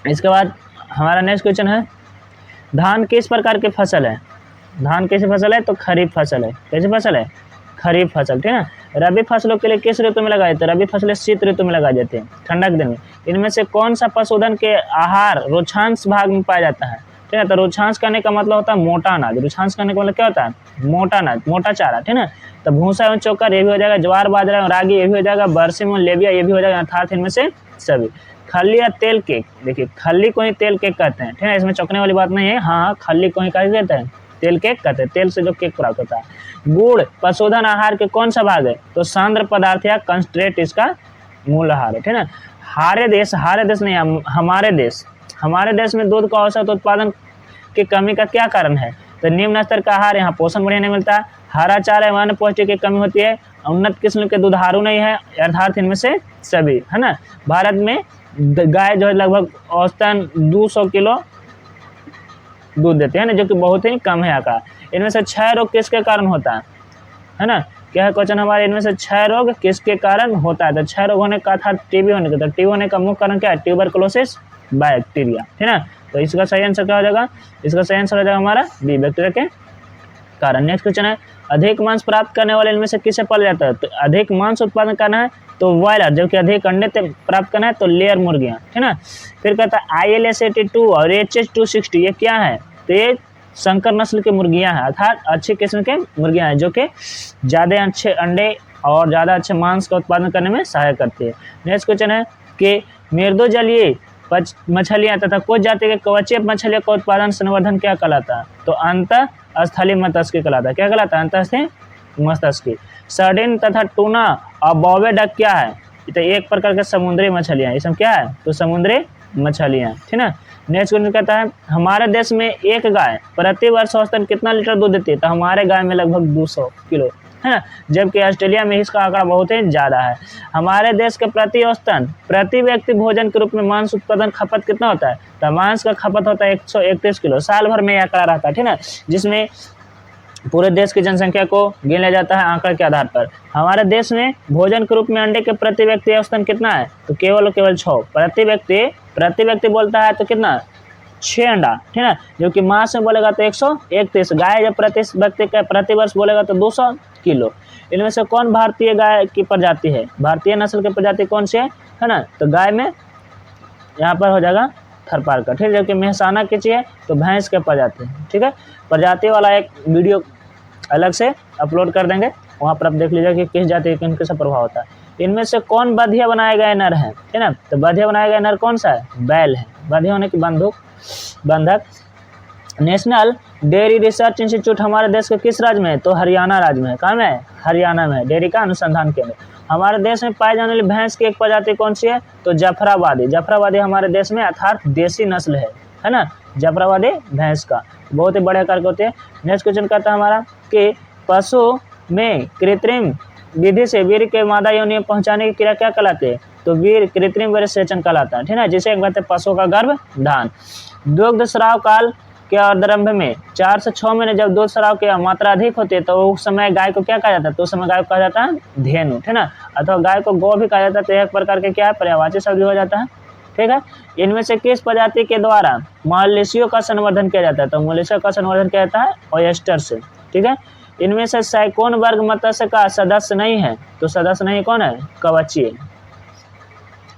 इसके बाद हमारा नेक्स्ट क्वेश्चन है धान किस प्रकार की फसल है, धान कैसी फसल है? तो खरीफ फसल है। कैसी फसल है? खरीफ फसल, ठीक है। रबी फसलों के लिए किस ऋतु में लगाए? तो रबी फसलें शीत ऋतु में लगाई जाती है, ठंडक दिन में। इनमें से कौन सा पशुधन के आहार रोक्षांश भाग में पाया जाता है? ठीक है, तो रोक्षांश करने का मतलब होता है मोटा अनाज। रोक्षांश करने का मतलब क्या होता है? मोटा अनाज, मोटा चारा, ठीक है। तो भूसा एवं चोकर ये भी हो जाएगा, ज्वार बाजरा एवं रागी ये भी हो जाएगा, बरसिम एवं लेबिया ये भी हो जाएगा, अर्थात इनमें से सभी। खल्ली या तेल केक, देखिए खल्ली को ही तेल केक कहते हैं, ठीक है, इसमें चौंकने वाली बात नहीं है। हाँ, खल्ली को ही कहते हैं तेल केक कहते हैं, तेल से जो केक प्राप्त होता है। गुड़ पशुधन आहार के कौन सा भाग है? तो सांद्र पदार्थ या कंसंट्रेट इसका मूल आहार है, ठीक है। हारे देश नहीं, हमारे देश में दूध का औसत उत्पादन की कमी का क्या कारण है? तो निम्न स्तर का आहार, यहाँ पोषण बढ़िया नहीं मिलता, हरा चारा एवं अन्य पौष्टिक की कमी होती है, उन्नत किस्म के दुधारू नहीं है, अर्थात इनमें से सभी, है ना। भारत में गाय जो है लगभग औसतन 200 किलो दूध देते हैं ना, जो कि बहुत ही कम है आकार। इनमें से 6 रोग किसके कारण होता है ना? क्या है क्वेश्चन हमारे? इनमें से 6 रोग किसके कारण होता है? तो 6 रोग होने का था टीबी होने का, तो टीबी होने का मुख्य कारण क्या है? ट्यूबरकुलोसिस बैक्टीरिया, ठीक है ना। तो इसका सही आंसर क्या हो जाएगा? इसका सही आंसर हो जाएगा हमारा बी, बैक्टीरिया के कारण। नेक्स्ट क्वेश्चन है, अधिक मांस प्राप्त करने वाले इनमें से किसे पाला जाता है? तो अधिक मांस उत्पादन करना है तो बॉयलर, जबकि अधिक अंडे प्राप्त करना है तो लेयर मुर्गियां, ठीक है। फिर कहता है ILS82 और HS260 ये क्या है? तो ये संकर नस्ल की मुर्गियां हैं, अर्थात अच्छी किस्म के मुर्गियां हैं जो कि ज़्यादा अच्छे अंडे और ज़्यादा अच्छे मांस का उत्पादन करने में सहायक करती है। नेक्स्ट क्वेश्चन है कि मृदु जलीय मछलियां तथा कुछ जाति के कवचीय मछलियों का उत्पादन संवर्धन क्या कहलाता है? तो अंतःस्थलीय मत्स्य कहलाता है। क्या कहलाता है? अंतःस्थलीय मत्स्य। सर्डिन तथा टूना और बॉबे डक क्या है? तो एक प्रकार के समुद्री मछलियां, इसमें क्या है? तो समुद्री मछलियां, ठीक है। नेक्स्ट क्वेश्चन कहता है, हमारे देश में एक गाय प्रति वर्ष औसतन कितना लीटर दूध देती है? तो हमारे गाय में लगभग 200 किलो, है ना, जबकि ऑस्ट्रेलिया में इसका आंकड़ा बहुत ही ज़्यादा है। हमारे देश के प्रति औसतन प्रति व्यक्ति भोजन के रूप में मांस उत्पादन खपत कितना होता है? तो मांस का खपत होता है 131 किलो, साल भर में यह आंकड़ा रहता है, ठीक है, जिसमें पूरे देश की जनसंख्या को गिना जाता है आंकड़ा के आधार पर। हमारे देश में भोजन के रूप में अंडे के प्रति व्यक्ति औसतन कितना है? तो केवल 6 प्रति व्यक्ति बोलता है तो कितना? 6 अंडा, ठीक है, जो कि मांस में बोलेगा तो 131। गाय जब प्रति व्यक्ति का प्रति वर्ष बोलेगा तो 200 किलो। इनमें से कौन भारतीय गाय की प्रजाति है? भारतीय नस्ल की प्रजाति कौन सी है ना? तो गाय में यहाँ पर हो जाएगा थरपारकर, ठीक है, जबकि मेहसाना की चाहिए तो भैंस के प्रजाति, ठीक है। प्रजाति वाला एक वीडियो अलग से अपलोड कर देंगे, वहाँ पर आप देख लीजिए कि किस जाति का किनके से प्रभाव होता है। इनमें से कौन बधिया बनाए गए नर है, ठीक है ना? तो बधिया बनाए गए नर कौन सा है? बैल है। बधिया होने की बंधक। नेशनल डेयरी रिसर्च इंस्टीट्यूट हमारे देश के किस राज्य में है? तो हरियाणा राज्य में है। कहाँ में है? हरियाणा में है, डेयरी का अनुसंधान केंद्र। हमारे देश में पाई जाने वाली भैंस की एक प्रजाति कौन सी है? तो जाफराबादी हमारे देश में अर्थात देसी नस्ल है ना, जाफराबादी भैंस का, बहुत ही बड़े आकार के होते हैं। नेक्स्ट क्वेश्चन कहता है हमारा कि पशु में कृत्रिम विधि से वीर्य के मादा योनि में पहुंचाने की क्रिया क्या कहलाती है? तो वीर्य कृत्रिम वीर्य सेचन कहलाता है, ठीक है, जिसे एक बात है पशु का गर्भधान। दुग्ध स्राव काल के आरंभ में 4 से 6 महीने जब दूध स्राव की मात्रा अधिक होती है तो उस समय गाय को क्या कहा जाता है? तो उस समय गाय को कहा जाता है धेनु, ठीक है ना, अथवा गाय को गौ भी कहा जाता है। तो एक प्रकार के क्या है? पर्यायवाची शब्द हो जाता है, ठीक है। इनमें से किस प्रजाति के द्वारा मवेशियों का संवर्धन किया जाता है? तो मवेशियों का संवर्धन किया जाता है ऑयस्टर से, ठीक है। इनमें से सैकौन वर्ग मत्स्य का सदस्य नहीं है? तो सदस्य नहीं कौन है? कवचीय।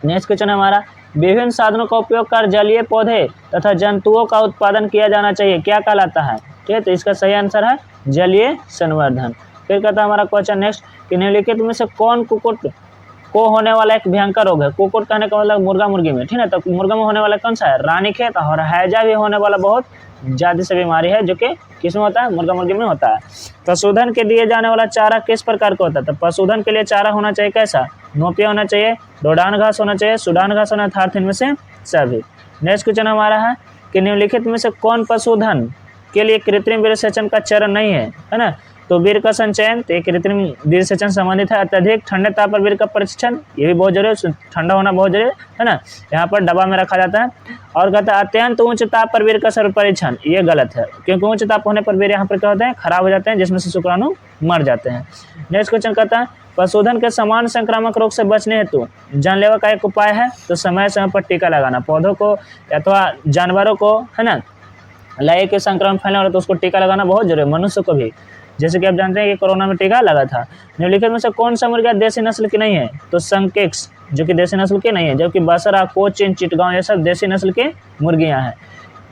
नेक्स्ट क्वेश्चन है हमारा, विभिन्न साधनों का उपयोग कर जलीय पौधे तथा जंतुओं का उत्पादन किया जाना चाहिए, क्या कहलाता है? ठीक है, तो इसका सही आंसर है जलीय संवर्धन। फिर कहता है हमारा क्वेश्चन नेक्स्ट कि निम्नलिखित में से कौन कुक्कुट को होने वाला एक भयंकर रोग है? कुक्कुट कहने का मतलब मुर्गा मुर्गी में, ठीक है, तो मुर्गा में होने वाला कौन सा है? रानीखेत और हैजा भी होने वाला बहुत ज्यादा से बीमारी है जो कि किस में होता है? मुर्गा मुर्गी में होता है। पशुधन के दिए जाने वाला चारा किस प्रकार का होता है? तो पशुधन के लिए चारा होना चाहिए कैसा? नोपिया होना चाहिए, डोडान घास होना चाहिए, सुडान घास होना, अर्थात इनमें से सभी। नेक्स्ट क्वेश्चन हमारा है कि निम्नलिखित में से कौन पशुधन के लिए कृत्रिम वीर्य सेचन का चरण नहीं है ना? तो वीर्य का संचयन, तो कृत्रिम वीर्य सेचन संबंधित है। अत्यधिक ठंडे ताप पर वीर्य का परीक्षण, ये भी बहुत जरूरी है, ठंडा होना बहुत जरूरी है ना, यहाँ पर डब्बा में रखा जाता है। और कहता है अत्यंत उच्च ताप पर वीर्य का सर्व परीक्षण, ये गलत है, क्योंकि उच्च ताप होने पर वीर्य यहाँ पर क्या होते हैं? खराब हो जाते हैं, जिसमें से शुक्राणु मर जाते हैं। नेक्स्ट क्वेश्चन कहता है पशुधन के समान संक्रामक रोग से बचने हेतु जानलेवा का एक उपाय है, तो समय समय पर टीका लगाना, पौधों को अथवा जानवरों को, है ना, लाए के संक्रमण फैलने वाला, तो उसको टीका लगाना बहुत जरूरी है मनुष्य को भी। जैसे कि आप जानते हैं कि कोरोना में टीका लगा था। निम्नलिखित में से कौन सा मुर्गा देसी नस्ल की नहीं है? तो संकेक्स जो कि देसी नस्ल के नहीं है, जबकि बसरा, कोचिन, चिटगांव ये सब देसी नस्ल की मुर्गियां हैं।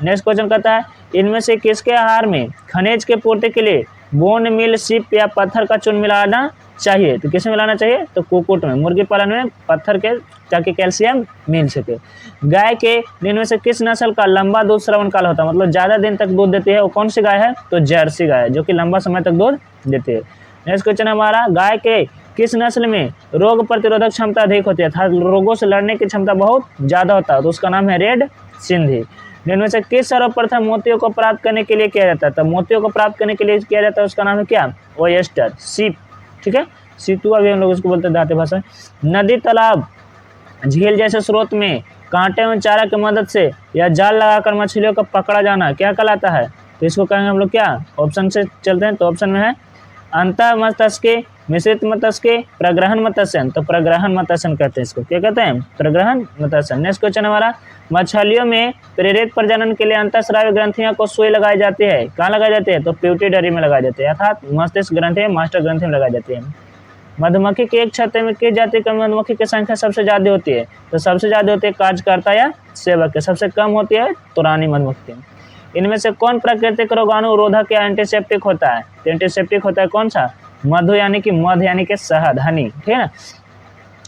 नेक्स्ट क्वेश्चन कहता है इनमें से किसके आहार में खनिज के पूर्ति के लिए बोन मिल, सिप या पत्थर का चूर्ण मिलाना चाहिए? तो किसमें मिलाना चाहिए? तो कुक्कुट में, मुर्गी पालन में पत्थर के, ताकि कैल्शियम मिल सके। गाय के इनमें से किस नस्ल का लंबा दूध श्रवण काल होता है, मतलब ज्यादा दिन तक दूध देती है, वो कौन सी गाय है? तो जर्सी गाय, जो कि लंबा समय तक दूध देती है। नेक्स्ट क्वेश्चन हमारा, गाय के किस नस्ल में रोग प्रतिरोधक क्षमता अधिक होती है, अर्थात रोगों से लड़ने की क्षमता बहुत ज्यादा होता है? तो उसका नाम है रेड सिंधी। इनमें से किस सर्वप्रथम मोतियों को प्राप्त करने के लिए किया जाता है? तो मोतियों को प्राप्त करने के लिए किया जाता है, उसका नाम है क्या? ओयस्टर, सीप, ठीक है, सीतुआ भी हम लोग इसको बोलते हैं देहाती भाषा में। नदी, तालाब, झील जैसे स्रोत में कांटे एवं चारा की मदद से या जाल लगाकर मछलियों को पकड़ा जाना क्या कहलाता है? तो इसको कहेंगे हम लोग क्या? ऑप्शन से चलते हैं, तो ऑप्शन में है अंतः मत्स्य, मिश्रित मत्स्य, प्रग्रहण मत्स्य। तो प्रग्रहण मत्स्य कहते हैं इसको, क्या कहते हैं? प्रग्रहण मत्स्य। नेक्स्ट क्वेश्चन हमारा, मछलियों में प्रेरित प्रजनन के लिए अंतःस्रावी ग्रंथियों को सुई लगाई जाती है, कहाँ लगाई जाती है? तो पिट्यूटरी में लगाई जाती है, अर्थात मस्तिष्क ग्रंथि, मास्टर ग्रंथि में लगाई जाती है। मधुमक्खी के एक छत्ते में किस जाति की मधुमक्खी की संख्या सबसे ज्यादा होती है? तो सबसे ज्यादा होती है कार्यकर्ता या सेवक के, सबसे कम होती है तो रानी मधुमक्खी। इनमें से कौन प्राकृतिक रोगाणुरोधक या एंटीसेप्टिक होता है? तो एंटीसेप्टिक होता है कौन सा? मधु यानी कि मध यानी कि शहद, हनी, ठीक है ना।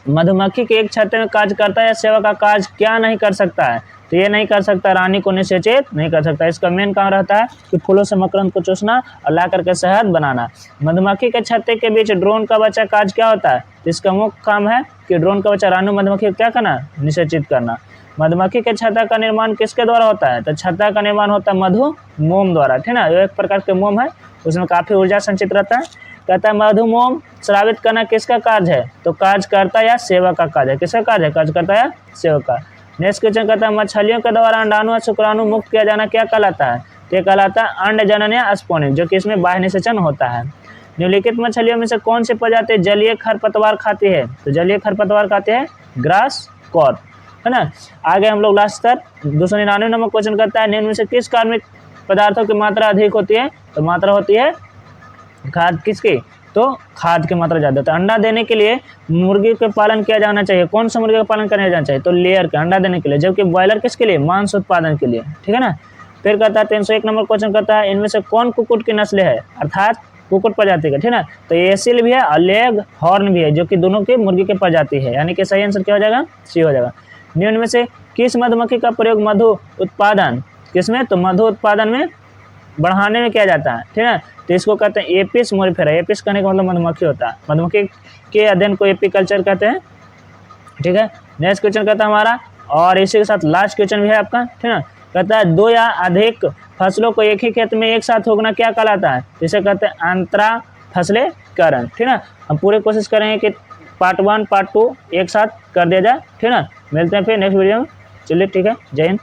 मधुमक्खी के एक छत्ते में कार्यकर्ता या सेवक का कार्य क्या नहीं कर सकता है? तो ये नहीं कर सकता, रानी को निषेचित नहीं कर सकता। इसका मेन काम रहता है कि फूलों से मकरंद को चूसना और ला करके शहद बनाना। मधुमक्खी के छत्ते के बीच ड्रोन का बच्चा कार्य क्या होता है? तो इसका मुख्य काम है कि ड्रोन का बच्चा रानी मधुमक्खी को क्या करना? निषेचित करना। मधुमक्खी के छत्ता का निर्माण किसके द्वारा होता है? तो छत्ता का निर्माण होता है मधु मोम द्वारा, ठीक है ना। एक प्रकार के मोम है, उसमें काफी ऊर्जा संचित रहता है। कहता है मधुमोम स्रावित करना किसका कार्य है? तो कार्यकर्ता या सेवक का कार्य है। किसका कार्य है? कार्यकर्ता या सेवक का। नेक्स्ट क्वेश्चन कहता है मछलियों के द्वारा अंडाणु और शुक्राणु मुक्त किया जाना क्या कहलाता है? तो ये कहलाता है अंड जनन या स्पॉनिंग, जो कि इसमें बाह्य निषेचन होता है। निम्नलिखित मछलियों में से कौन सी प्रजाति जलीय खरपतवार खाती है? तो जलीय खरपतवार खाते हैं ग्रास कॉर्प, है ना। आगे हम लोग लास्ट तक 299 नंबर क्वेश्चन करता है निम्न में से किस कार्बनिक पदार्थों की मात्रा अधिक होती है? तो मात्रा होती है खाद किसकी? तो खाद की मात्रा ज्यादा होता है। अंडा देने के लिए मुर्गी का पालन किया जाना चाहिए, कौन सा मुर्गी का पालन करना जाना चाहिए? तो लेयर का, अंडा देने के लिए, जबकि बॉयलर किसके लिए? मांस उत्पादन के लिए, ठीक है ना। फिर कहता है 301 नंबर क्वेश्चन करता है इनमें से कौन कुक्कुट की नस्ल है, अर्थात कुक्कुट प्रजाति का, ठीक है ना। तो एसिल भी है और लेग हॉर्न भी है, जो कि दोनों की मुर्गी की प्रजाति है, यानी कि सही आंसर क्या हो जाएगा? सी हो जाएगा। निम्न में से किस मधुमक्खी का प्रयोग मधु उत्पादन किसमें? तो मधु उत्पादन में बढ़ाने में किया जाता है, ठीक है। तो इसको कहते हैं एपिस मोरिफेरा। एपिस कहने का मतलब मधुमक्खी होता है, मधुमक्खी के अध्ययन को एपीकल्चर कहते हैं, ठीक है। नेक्स्ट क्वेश्चन कहता है हमारा, और इसी के साथ लास्ट क्वेश्चन भी है आपका, ठीक है। कहता है दो या अधिक फसलों को एक ही खेत में एक साथ उगना क्या कहलाता है? इसे कहते हैं अंतरा फसलेकरण, ठीक है। हम पूरे कोशिश करेंगे कि पार्ट 1 पार्ट 2 एक साथ कर दिया जाए, ठीक है ना। मिलते हैं फिर नेक्स्ट वीडियो में, चलिए ठीक है, जय हिंद।